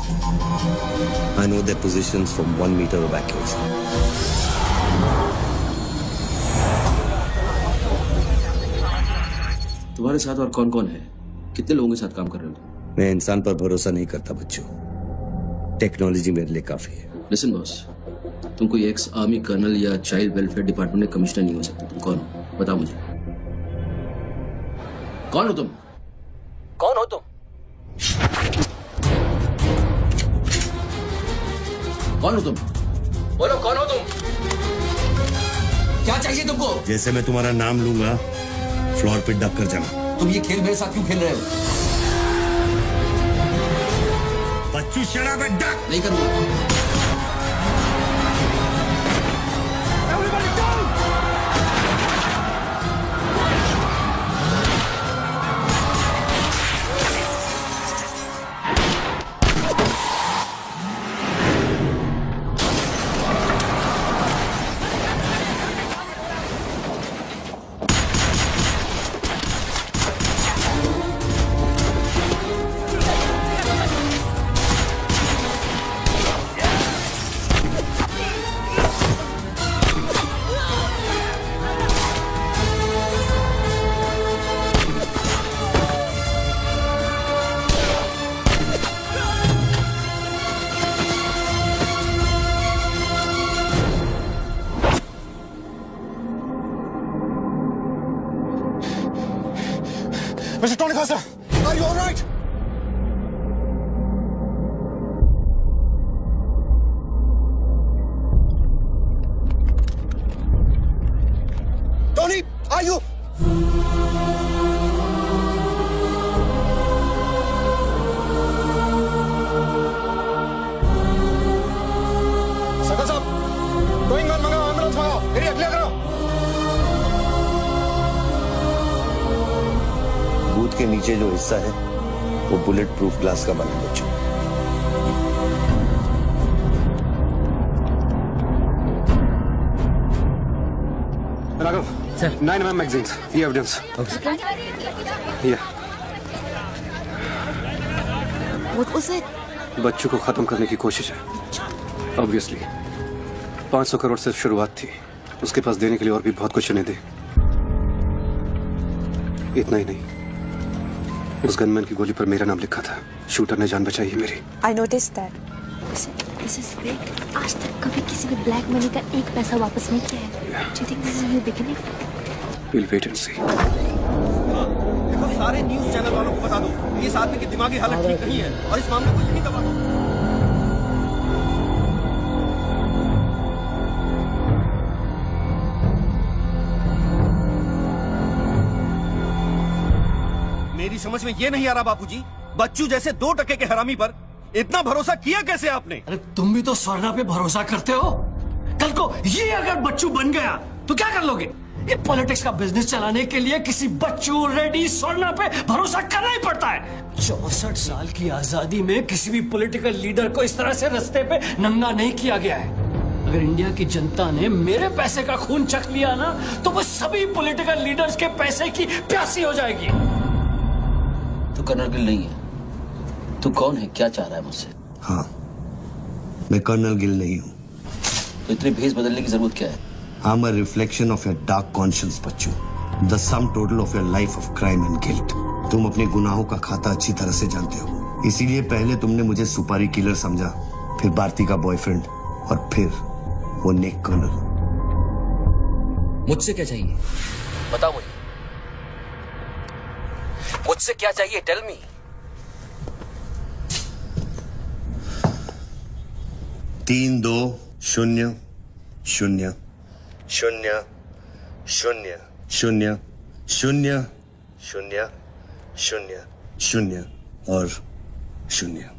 I know their positions from 1 metre of accuracy. तुम्हारे साथ और कौन कौन है? कितने लोगों के साथ काम कर रहे हो? मैं इंसान पर भरोसा नहीं करता बच्चों, टेक्नोलॉजी मेरे लिए काफी है। लिसन बॉस, तुम कोई एक्स आर्मी कर्नल या चाइल्ड वेलफेयर डिपार्टमेंट में कमिश्नर नहीं हो सकते। तुम कौन हो बताओ मुझे, कौन हो तुम? कौन हो तुम? कौन हो तुम? बोलो कौन हो तुम? क्या चाहिए तुमको? जैसे मैं तुम्हारा नाम लूंगा फ्लोर पे डक कर जाना। तुम ये खेल मेरे साथ क्यों खेल रहे हो? बच्चू शराब डक नहीं करूंगा। Mr. Tony Costa, are you all right? Tony, are you? Sakal साहब, गोइंग ऑन मंगाओ, एम्बुलेंस मंगाओ, एरिया क्लियर करो। बूथ के नीचे जो हिस्सा है वो बुलेट प्रूफ ग्लास का बना है बच्चों। राघव सर, 9mm मैगजीन्स, ये एविडेंस। What was it? बच्चों को खत्म करने की कोशिश है। ऑब्वियसली 500 करोड़ सिर्फ शुरुआत थी, उसके पास देने के लिए और भी बहुत कुछ उन्हें दे। इतना ही नहीं, उस गनमैन की गोली पर मेरा नाम लिखा था। शूटर ने जान बचाई है मेरी। I noticed that. This is big. आज तक कभी किसी ने ब्लैक मनी का एक पैसा वापस नहीं किया है। Do you think this is a new beginning? We'll wait and see. देखो, सारे न्यूज़ चैनल वालों को बता दो, इस आदमी की दिमागी हालत ठीक नहीं है और इस मामले को यहीं दबा दो। मेरी समझ में ये नहीं आ रहा बापूजी, बच्चू जैसे 2% के हरामी पर इतना भरोसा किया कैसे आपने? अरे तुम भी तो स्वर्णा पे भरोसा करते हो। कल को ये अगर बच्चू बन गया तो क्या कर लोगे? ये पॉलिटिक्स का बिजनेस चलाने के लिए किसी बच्चू रेड्डी स्वर्णा पे भरोसा करना ही पड़ता है। 64 साल की आजादी में किसी भी पॉलिटिकल लीडर को इस तरह से रास्ते पे नंगा नहीं किया गया है। अगर इंडिया की जनता ने मेरे पैसे का खून चख लिया ना तो वो सभी पॉलिटिकल लीडर्स के पैसे की प्यासी हो जाएगी। तू कर्नल गिल नहीं है। तू कौन है? क्या चाह रहा है मुझसे? हाँ, मैं कर्नल गिल नहीं हूँ। तो इतनी भेस बदलने की जरूरत क्या है? I'm a reflection of your dark conscience, Bachchu. The sum total of your life of crime and guilt. तुम अपने गुनाहों का खाता अच्छी तरह से जानते हो. इसीलिए पहले तुमने मुझे सुपारी किलर समझा, फिर भारती का बॉयफ्रेंड और फिर वो नेक कर्नल. मुझसे क्या चाहिए? बताओ मुझे. मुझसे क्या चाहिए? Tell me. तीन 2 0 0 0 0 0 0 0 0 0 और 0.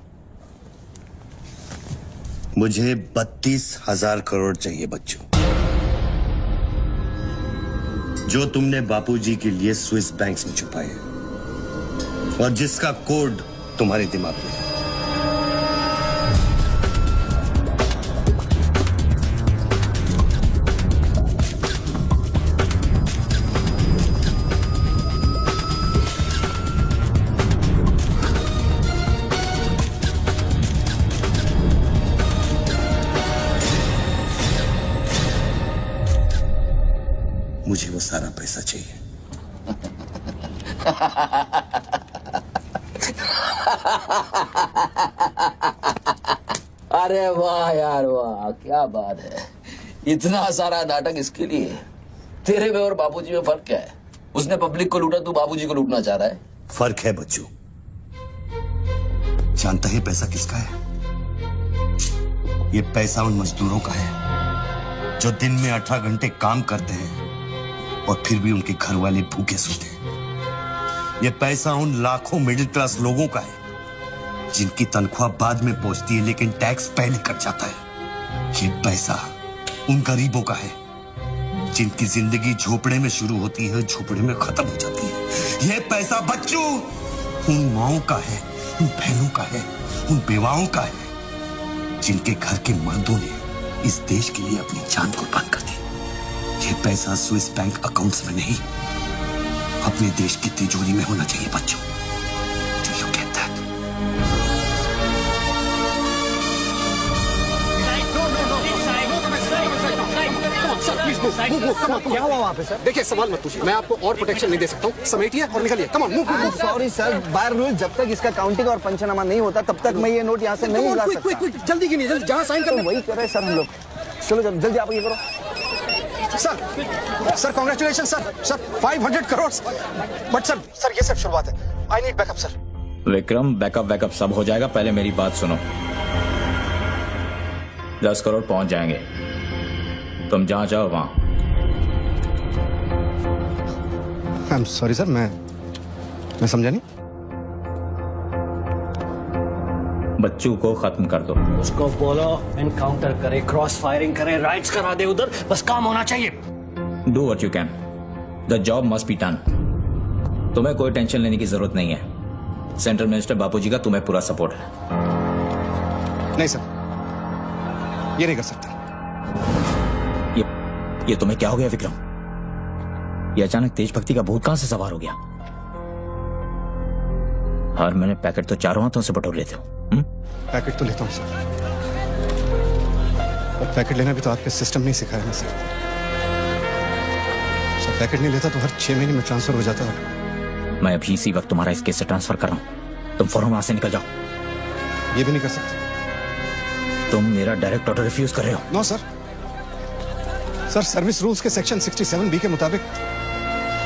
मुझे 32,000 करोड़ चाहिए बच्चों, जो तुमने बापूजी के लिए स्विस बैंक्स में छुपाए और जिसका कोड तुम्हारे दिमाग में है. मुझे वो सारा पैसा चाहिए. अरे वाह यार वाह, क्या बात है. इतना सारा नाटक इसके लिए. तेरे में और बापूजी में फर्क क्या है? उसने पब्लिक को लूटा, तू बापूजी को लूटना चाह रहा है. फर्क है बच्चू. जानता है पैसा किसका है? ये पैसा उन मजदूरों का है जो दिन में 18 घंटे काम करते हैं और फिर भी उनके घर वाले भूखे सोते हैं. ये पैसा उन लाखों मिडिल क्लास लोगों का है जिनकी तनख्वाह बाद में पहुंचती है लेकिन टैक्स पहले कट जाता है. ये पैसा उन गरीबों का है जिनकी जिंदगी झोपड़े में शुरू होती है, झोपड़े में खत्म हो जाती है. ये पैसा बच्चों उन माओं का है, उन बहनों का है, उन बेवाओं का है जिनके घर के मर्दों ने इस देश के लिए अपनी जान कुर्बान कर दी. ये पैसा स्विस बैंक अकाउंट्स में नहीं, अपने देश की तिजोरी में होना चाहिए बच्चों. Do you get that? क्या हुआ वहाँ पे सर? देखिए सवाल मत पूछिए, मैं आपको और प्रोटेक्शन नहीं दे सकता हूँ. समेटिए और निकलिए. Come on move. Sorry sir, bar rule जब तक इसका काउंटिंग और पंचनामा नहीं होता तब तक मैं ये नोट यहाँ से नहीं ला सकता. क्विक जल्दी गिनिए, जल्दी. जहाँ साइन कर वही कर रहे सर हम लोग. चलो जल्दी आप ये करो. Sir congratulation sir 500 crore. But sir ये सब शुरुआत है. I need backup sir. Vikram, backup सब हो जाएगा. पहले मेरी बात सुनो. 10 करोड़ पहुंच जाएंगे. तुम जहां जाओ वहां. आई एम सॉरी सर, मैं समझा नहीं. बच्चू को खत्म कर दो. उसको बोलो एनकाउंटर करे, क्रॉस फायरिंग करे, राइट्स करा दे उधर. बस काम होना चाहिए. Do what you can. The job must be done. तुम्हें कोई टेंशन लेने की जरूरत नहीं है. सेंट्रल मिनिस्टर बापूजी का तुम्हें पूरा सपोर्ट है. नहीं सर, ये नहीं कर सकता. ये तुम्हें क्या हो गया विक्रम? ये अचानक देशभक्ति का भूत कहां से सवार हो गया? हर महीने पैकेट तो चारों हाथों से बटोर लेते हो. पैकेट तो लेता हूँ सर, और पैकेट लेना भी तो आपके सिस्टम नहीं सिखाया ना सर. पैकेट नहीं लेता तो हर 6 महीने में ट्रांसफर हो जाता है. मैं अभी इसी वक्त तुम्हारा इस केस से ट्रांसफर कर रहा हूं. तुम फौरन वहां से निकल जाओ. ये भी नहीं कर सकते. तुम मेरा डायरेक्ट ऑर्डर रिफ्यूज कर रहे हो. No sir. सर्विस रूल्स के सेक्शन 67B के मुताबिक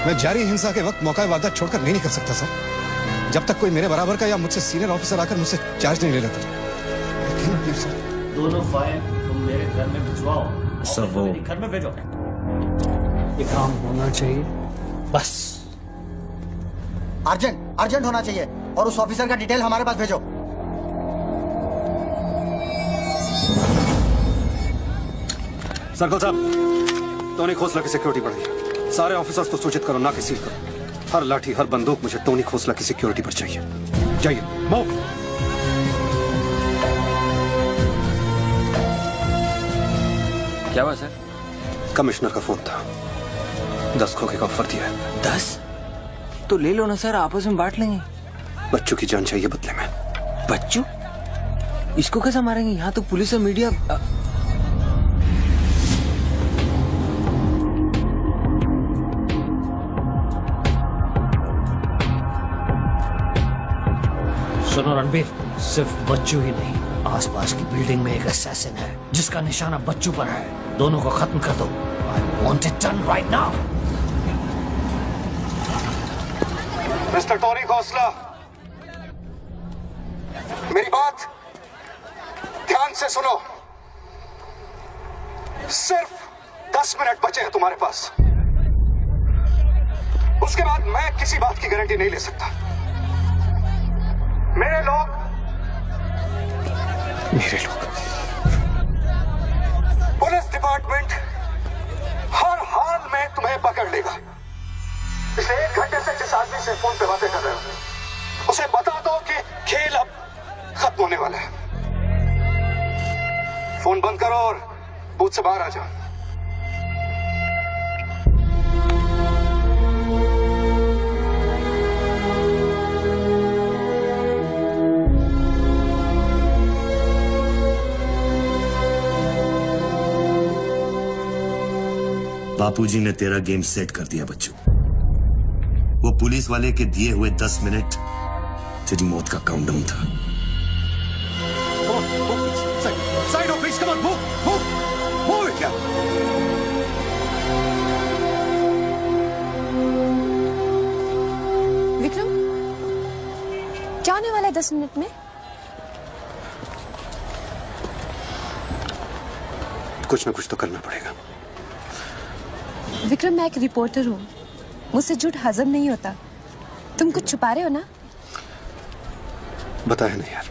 मैं जारी हिंसा के वक्त मौका वारदात छोड़कर नहीं निकल सकता सर, जब तक कोई मेरे बराबर का या मुझसे सीनियर ऑफिसर आकर मुझसे चार्ज नहीं ले लेता. दोनों फाइल तुम मेरे घर में भिजवाओ. सर वो घर में भेजो. ये काम होना चाहिए बस. अर्जेंट होना चाहिए. और उस ऑफिसर का डिटेल हमारे पास भेजो. सर्कल साहब, टोनी खोसला की सिक्योरिटी बढ़ाइए. सारे ऑफिसर्स को सूचित करो, ना कि सील करो. हर लाठी हर बंदूक मुझे टोनी खोसला की सिक्योरिटी पर चाहिए. जाइए. मूव. क्या हुआ सर? कमिश्नर का फोन था. 10 खोखे का ऑफर दिया है. 10? तो ले लो ना सर, आपस में बांट लेंगे. बच्चों की जान चाहिए बदले में. बच्चू? इसको कैसे मारेंगे? यहाँ तो पुलिस और मीडिया. सुनो रणबीर, सिर्फ बच्चू ही नहीं, आसपास की बिल्डिंग में एक असैसिन है जिसका निशाना बच्चू पर है। दोनों को खत्म कर दो। I want it done right now. Mister Tony Khosla, मेरी बात ध्यान से सुनो। सिर्फ 10 मिनट बचे हैं तुम्हारे पास। उसके बाद मैं किसी बात की गारंटी नहीं ले सकता। मेरे लोग पुलिस डिपार्टमेंट हर हाल में तुम्हें पकड़ लेगा। पिछले 1 घंटे से जिस आदमी से फोन पे बातें कर रहे हो उसे बता दो कि खेल अब खत्म होने वाला है। फोन बंद करो और बूथ से बाहर आ जाओ। बापूजी ने तेरा गेम सेट कर दिया बच्चू। वो पुलिस वाले के दिए हुए 10 मिनट तेरी मौत का काउंटडाउन था। Side of please, come on, move it, yeah. Vikram, क्या होने वाला है 10 मिनट में? कुछ ना कुछ तो करना पड़ेगा। विक्रम, मैं एक रिपोर्टर हूँ, मुझसे झूठ हजम नहीं होता। तुम कुछ छुपा रहे हो ना? बताया नहीं यार,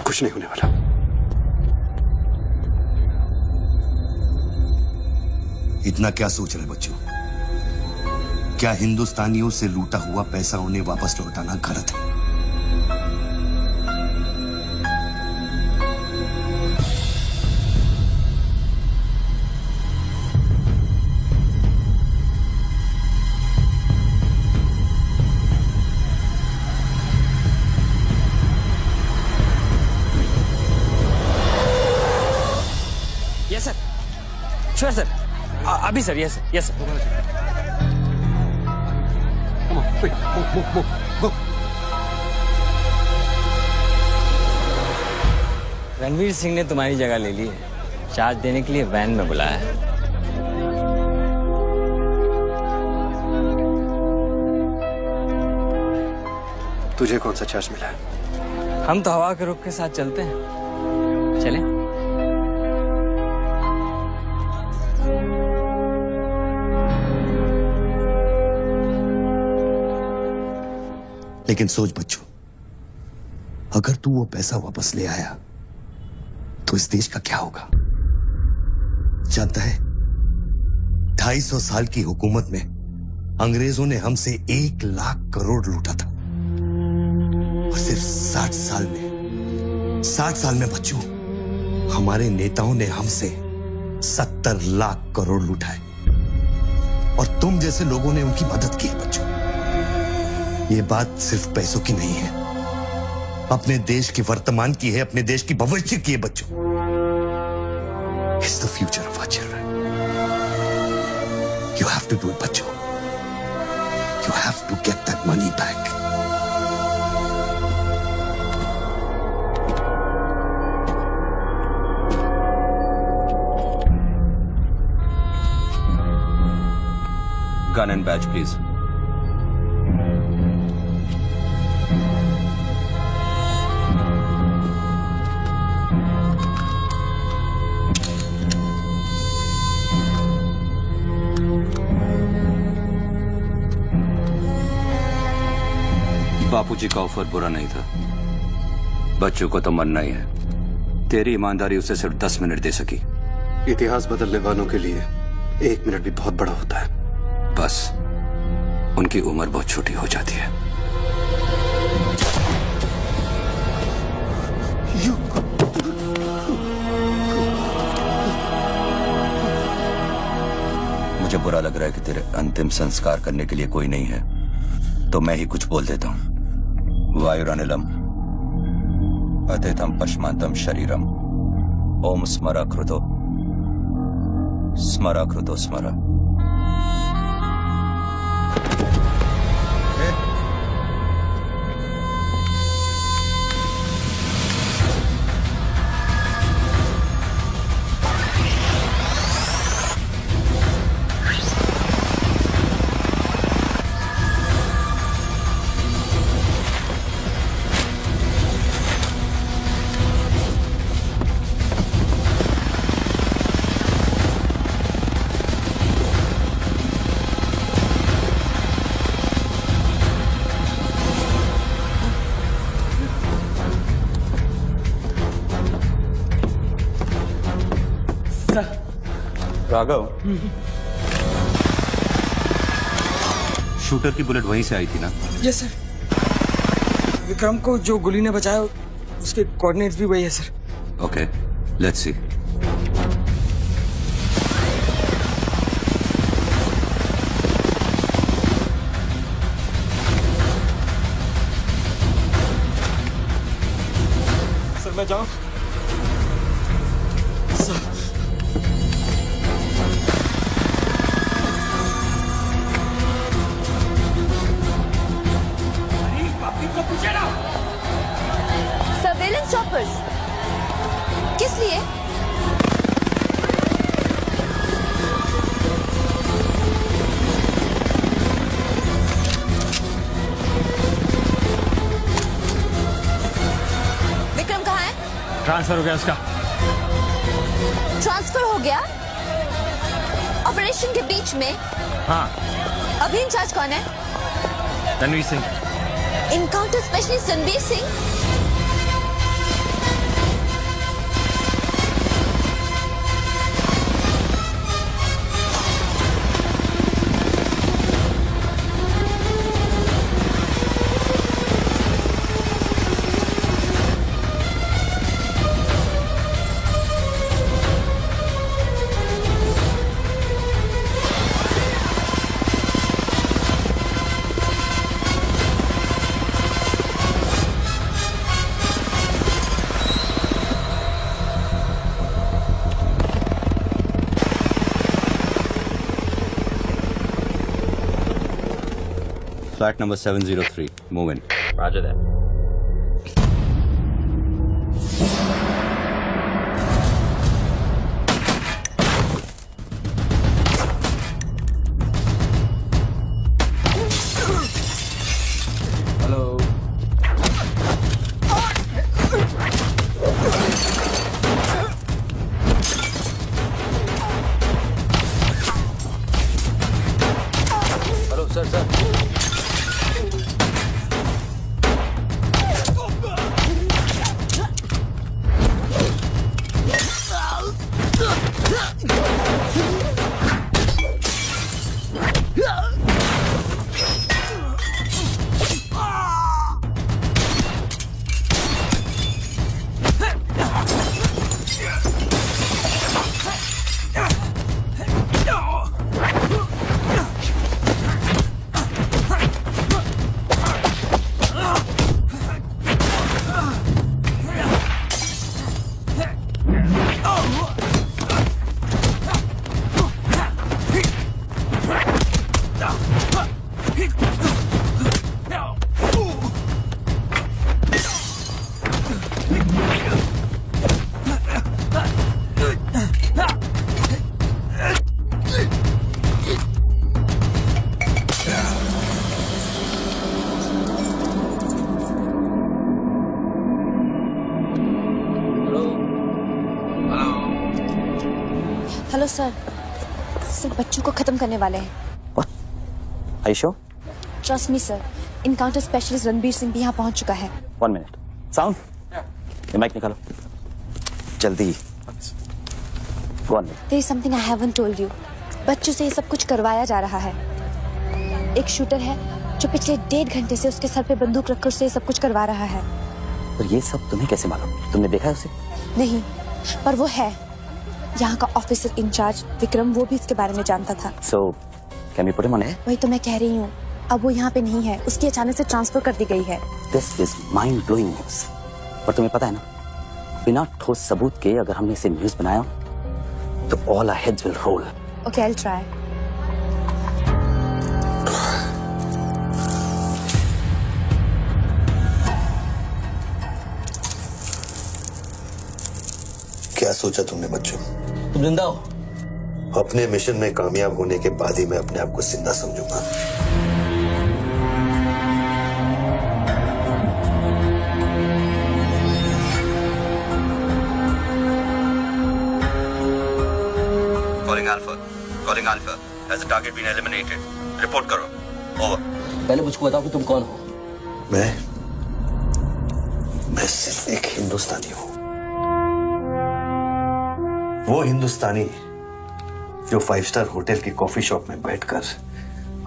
कुछ नहीं होने वाला। इतना क्या सोच रहे बच्चों? क्या हिंदुस्तानियों से लूटा हुआ पैसा उन्हें वापस लौटाना गलत है? यस सर, श्योर सर, अभी sir. Yes yes sir. Ranveer Singh ने तुम्हारी जगह ले ली है। चार्ज देने के लिए वैन में बुलाया है। तुझे कौन सा चार्ज मिला है? हम तो हवा के रुख के साथ चलते हैं। चलें? लेकिन सोच बच्चों, अगर तू वो पैसा वापस ले आया तो इस देश का क्या होगा? जानता है, 250 साल की हुकूमत में अंग्रेजों ने हमसे 1 लाख करोड़ लूटा था और सिर्फ 60 साल में बच्चों, हमारे नेताओं ने हमसे 70 लाख करोड़ लूटाए और तुम जैसे लोगों ने उनकी मदद की है बच्चों। ये बात सिर्फ पैसों की नहीं है, अपने देश के वर्तमान की है, अपने देश की भविष्य की है बच्चों। It's the future of our children. You have to do it बच्चों। You have to get that money back. Gun and badge, please. बापूजी का ऑफर बुरा नहीं था। बच्चों को तो मरना ही है। तेरी ईमानदारी उसे सिर्फ 10 मिनट दे सकी। इतिहास बदलने वालों के लिए 1 मिनट भी बहुत बड़ा होता है। बस उनकी उम्र बहुत छोटी हो जाती है। मुझे बुरा लग रहा है कि तेरे अंतिम संस्कार करने के लिए कोई नहीं है, तो मैं ही कुछ बोल देता हूं। वायुरनिलम अतिथम पश्मांतम शरीरम ओम स्मराकृतो स्मराकृतो स्मरा। राघव, शूटर की बुलेट वहीं से आई थी ना? Yes sir. विक्रम को जो गोली ने बचाया उसके कोऑर्डिनेट्स भी वही है sir. Okay, let's see. Sir मैं जाऊं? सर्वेलेंस चॉपर्स किस लिए? विक्रम कहाँ है? ट्रांसफर हो गया उसका। ट्रांसफर हो गया? ऑपरेशन के बीच में? हाँ। अभी इंचार्ज कौन है? Ranveer Singh. Encounter specialist Ranveer Singh? Flat number 703. Move in. Roger that. Hello. Hello sir sir. Hello sir. Sir बच्चों को खत्म करने वाले हैं। आयशो, trust me sir. Encounter specialist Ranbir Singh भी यहाँ पहुँच चुका है। 1 मिनट। साउंड, ये माइक निकालो जल्दी। Go on. There is something I haven't told you. बच्चों से ये सब कुछ करवाया जा रहा है। एक शूटर है जो पिछले 1.5 घंटे से उसके सर पे बंदूक रखकर उससे ये सब कुछ करवा रहा है। और ये सब तुम्हें कैसे मालूम? तुमने देखा है उसे? नहीं, पर वो है। यहाँ का ऑफिसर इंचार्ज विक्रम वो भी इसके बारे में जानता था। So, can we put him on air? वही तो मैं कह रही हूँ। अब वो यहाँ पे नहीं है, उसकी अचानक से ट्रांसफर कर दी गई है। This is mind-blowing news. पर तुम्हें पता है ना, बिना ठोस सबूत के अगर हमने इसे न्यूज बनाया तो all our heads will roll. Okay, I'll try. क्या सोचा तुमने बच्चों? तुम जिंदा हो? अपने मिशन में कामयाब होने के बाद ही मैं अपने आप को जिंदा समझूंगा। Calling Alpha. Has the target been eliminated? Report करो. Over. पहले मुझको बताओ कि तुम कौन हो? मैं सिर्फ एक हिंदुस्तानी हूं। वो हिंदुस्तानी जो 5 स्टार होटल के कॉफी शॉप में बैठकर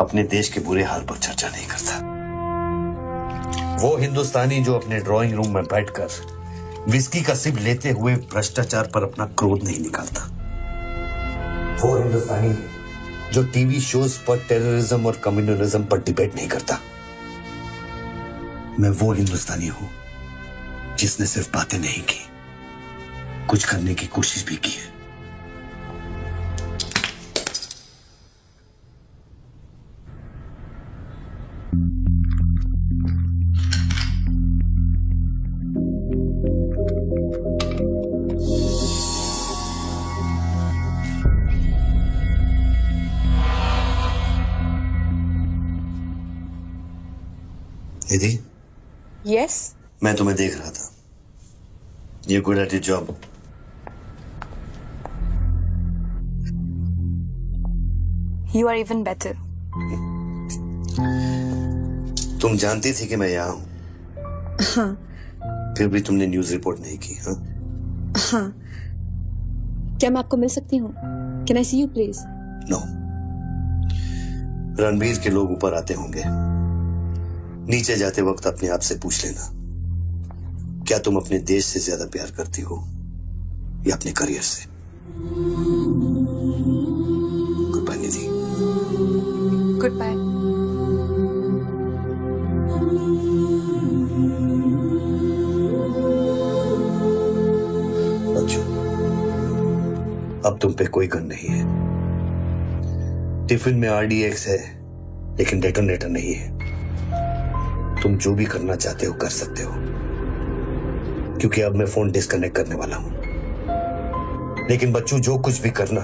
अपने देश के बुरे हाल पर चर्चा नहीं करता। वो हिंदुस्तानी जो अपने ड्राइंग रूम में बैठकर विस्की का सिप लेते हुए भ्रष्टाचार पर अपना क्रोध नहीं निकालता। वो हिंदुस्तानी जो टीवी शोज पर टेररिज्म और कम्युनलिज्म पर डिबेट नहीं करता। मैं वो हिंदुस्तानी हूं जिसने सिर्फ बातें नहीं की, कुछ करने की कोशिश भी की है। निधि, यस, मैं तुम्हें देख रहा था। You good at your job? You are even better. तुम जानती थी कि मैं यहाँ हूं, हाँ फिर भी तुमने न्यूज रिपोर्ट नहीं की। हाँ? हाँ, क्या मैं आपको मिल सकती हूँ? Can I see you please? No. Ranbir के लोग ऊपर आते होंगे, नीचे जाते वक्त अपने आप से पूछ लेना, क्या तुम अपने देश से ज्यादा प्यार करती हो या अपने करियर से? Goodbye Nidhi. Goodbye. अच्छा, अब तुम पे कोई गन नहीं है। टिफिन में RDX है, लेकिन डेटोनेटर नहीं है। तुम जो भी करना चाहते हो कर सकते हो, क्योंकि अब मैं फोन डिस्कनेक्ट करने वाला हूं। लेकिन बच्चों, जो कुछ भी करना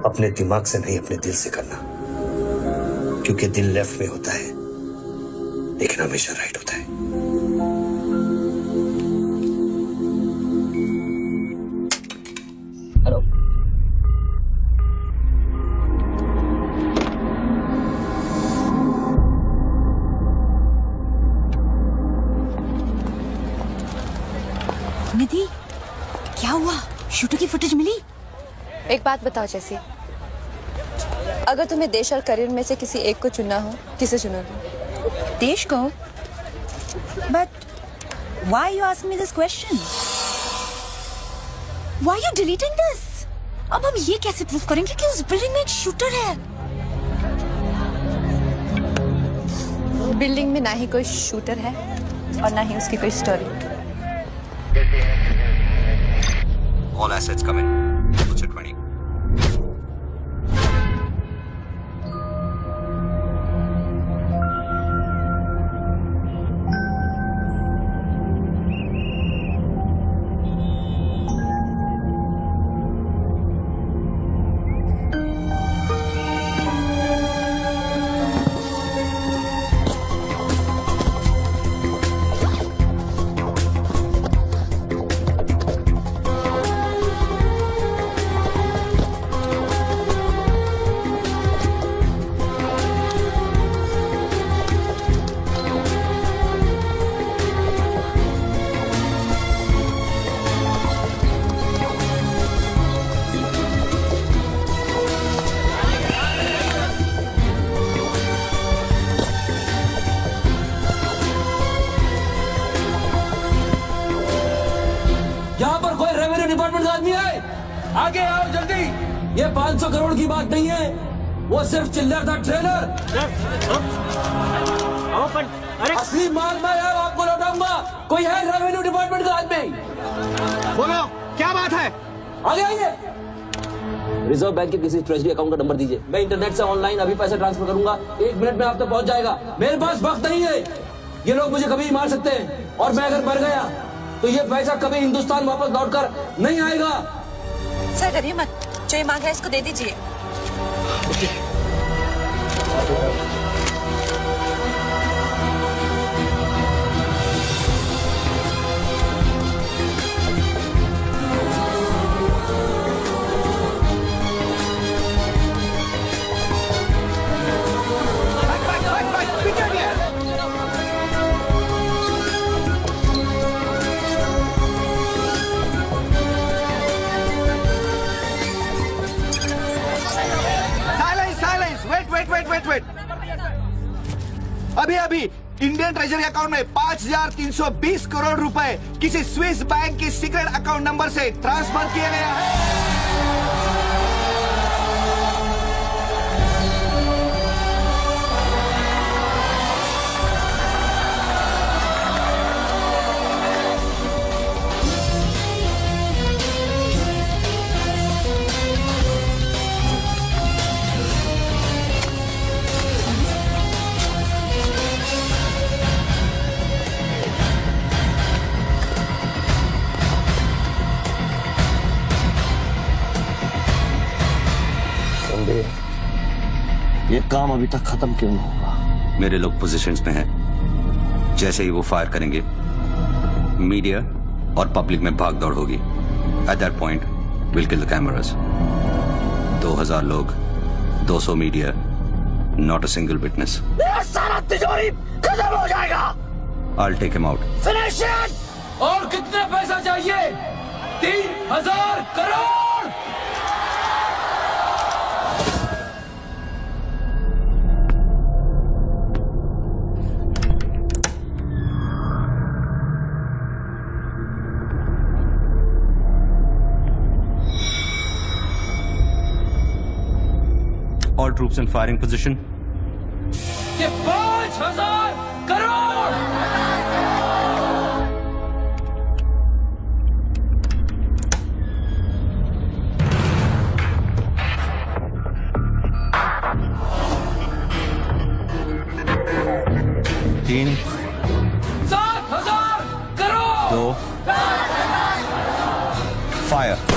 अपने दिमाग से नहीं, अपने दिल से करना, क्योंकि दिल लेफ्ट में होता है लेकिन हमेशा राइट होता है। हेलो, निधि, क्या हुआ? शूटर की फुटेज मिली? एक बात बताओ जैसी, अगर तुम्हें देश और करियर में से किसी एक को चुनना हो, किसे चुनोगे? देश को? But why you ask me this question? Why you deleting this? अब हम ये कैसे प्रूव करेंगे कि उस बिल्डिंग में एक शूटर है? बिल्डिंग में ना ही कोई शूटर है और ना ही उसकी कोई story. All assets come in. What's it 20? Department का आदमी है, आगे आओ जल्दी। ये 500 करोड़ की बात नहीं है, वो सिर्फ चिल्लर था, ट्रेलर। असली माल मैं आपको लौटाऊंगा। कोई है रेवेन्यू डिपार्टमेंट का आदमी? बोलो, क्या बात है? आगे आइए। रिजर्व बैंक के किसी ट्रेजरी अकाउंट का नंबर दीजिए, मैं इंटरनेट से ऑनलाइन अभी पैसे ट्रांसफर करूंगा, 1 मिनट में आप तक पहुंच जाएगा। मेरे पास वक्त नहीं है, ये लोग मुझे कभी मार सकते हैं, और मैं अगर मर गया तो ये पैसा कभी हिंदुस्तान वापस लौटकर नहीं आएगा। सर डरिए मत, जो ये मांग है इसको दे दीजिए। अभी अभी इंडियन ट्रेजरी अकाउंट में 5,320 करोड़ रुपए किसी स्विस बैंक के सीक्रेट अकाउंट नंबर से ट्रांसफर किए गए हैं। ये काम अभी तक खत्म क्यों नहीं हुआ? मेरे लोग पोजीशंस में हैं। जैसे ही वो फायर करेंगे मीडिया और पब्लिक में भाग दौड़ होगी। At that point will kill the cameras. 2000 लोग, 200 media, not a single witness. सारा तिजोरी खत्म हो जाएगा। I'll take him out. Finish it. और कितना पैसा चाहिए? 3,000 crore. All troops in firing position. ये 5,000 करोड़। तीन, 7,000 करोड़। 2, फायर।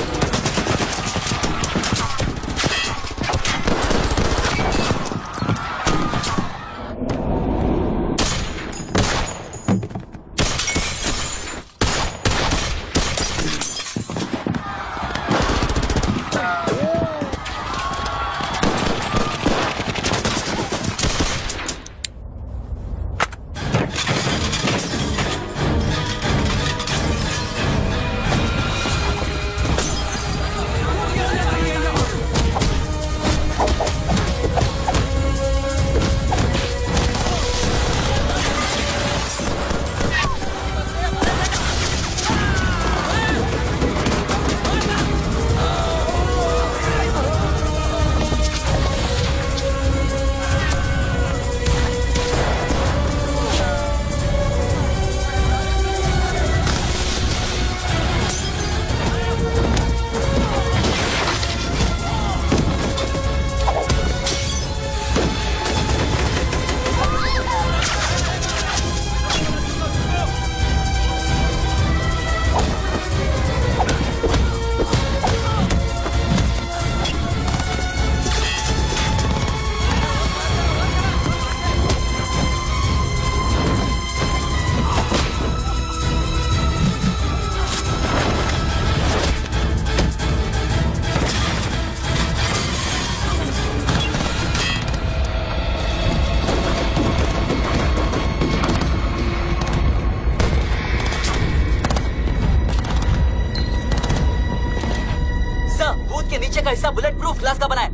नीचे का हिस्सा बुलेट प्रूफ ग्लास का बना है।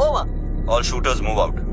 Over. All shooters move out.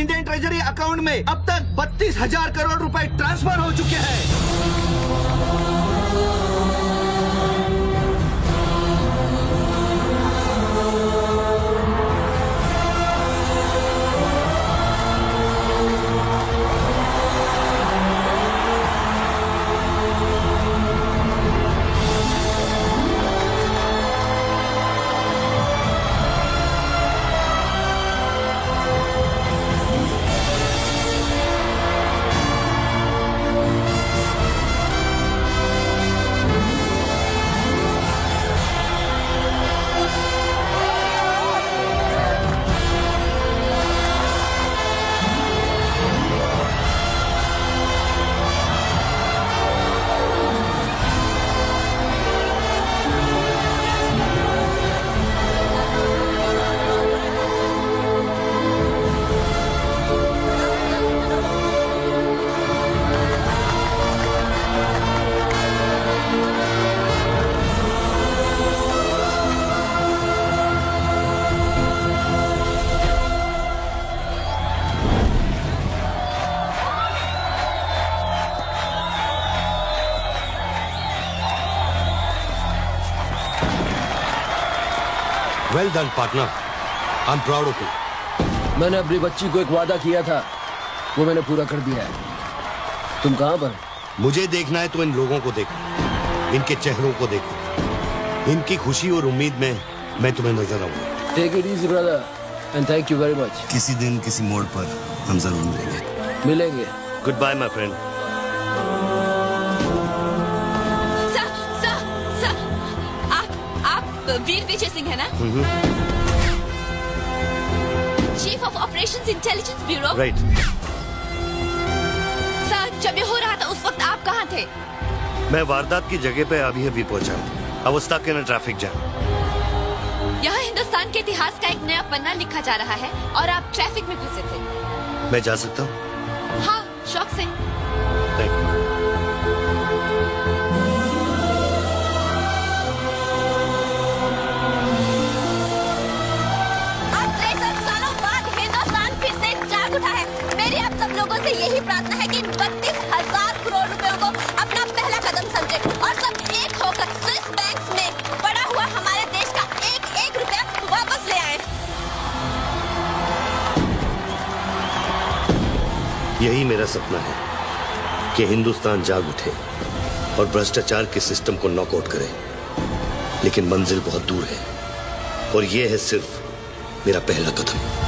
Indian treasury account में अब तक 32,000 करोड़ रुपए ट्रांसफर हो चुके हैं। Well done, partner. I'm proud of you. मैंने अपनी बच्ची को एक वादा किया था, वो मैंने पूरा कर दिया है। तुम कहाँ पर? मुझे देखना है तो इन लोगों को देखो, इनके चेहरों को देखो, इनकी खुशी और उम्मीद में मैं तुम्हें नजर आऊंगा। Take it easy, brother, and thank you very much. किसी दिन किसी मोड़ पर हम जरूर मिलेंगे। मिलेंगे। Goodbye, my friend. सर, आप वीर विजय सिंह है ना? Chief of operations intelligence bureau. Right. Sir, जब ये हो रहा था उस वक्त आप कहाँ थे? मैं वारदात की जगह पे अभी पहुंचा हूँ। I was stuck in a traffic jam. यहाँ हिंदुस्तान के इतिहास का एक नया पन्ना लिखा जा रहा है और आप ट्रैफिक में फंसे थे। मैं जा सकता हूँ? हाँ, शौक से। Thank you. मेरी आप सब लोगों से यही प्रार्थना है कि 32,000 करोड़ रुपयों को अपना पहला कदम समझे और सब एक होकर स्विस बैंक में पड़ा हुआ हमारे देश का एक रुपया वापस ले आए। यही मेरा सपना है कि हिंदुस्तान जाग उठे और भ्रष्टाचार के सिस्टम को नॉकआउट करे, लेकिन मंजिल बहुत दूर है और यह है सिर्फ मेरा पहला कदम।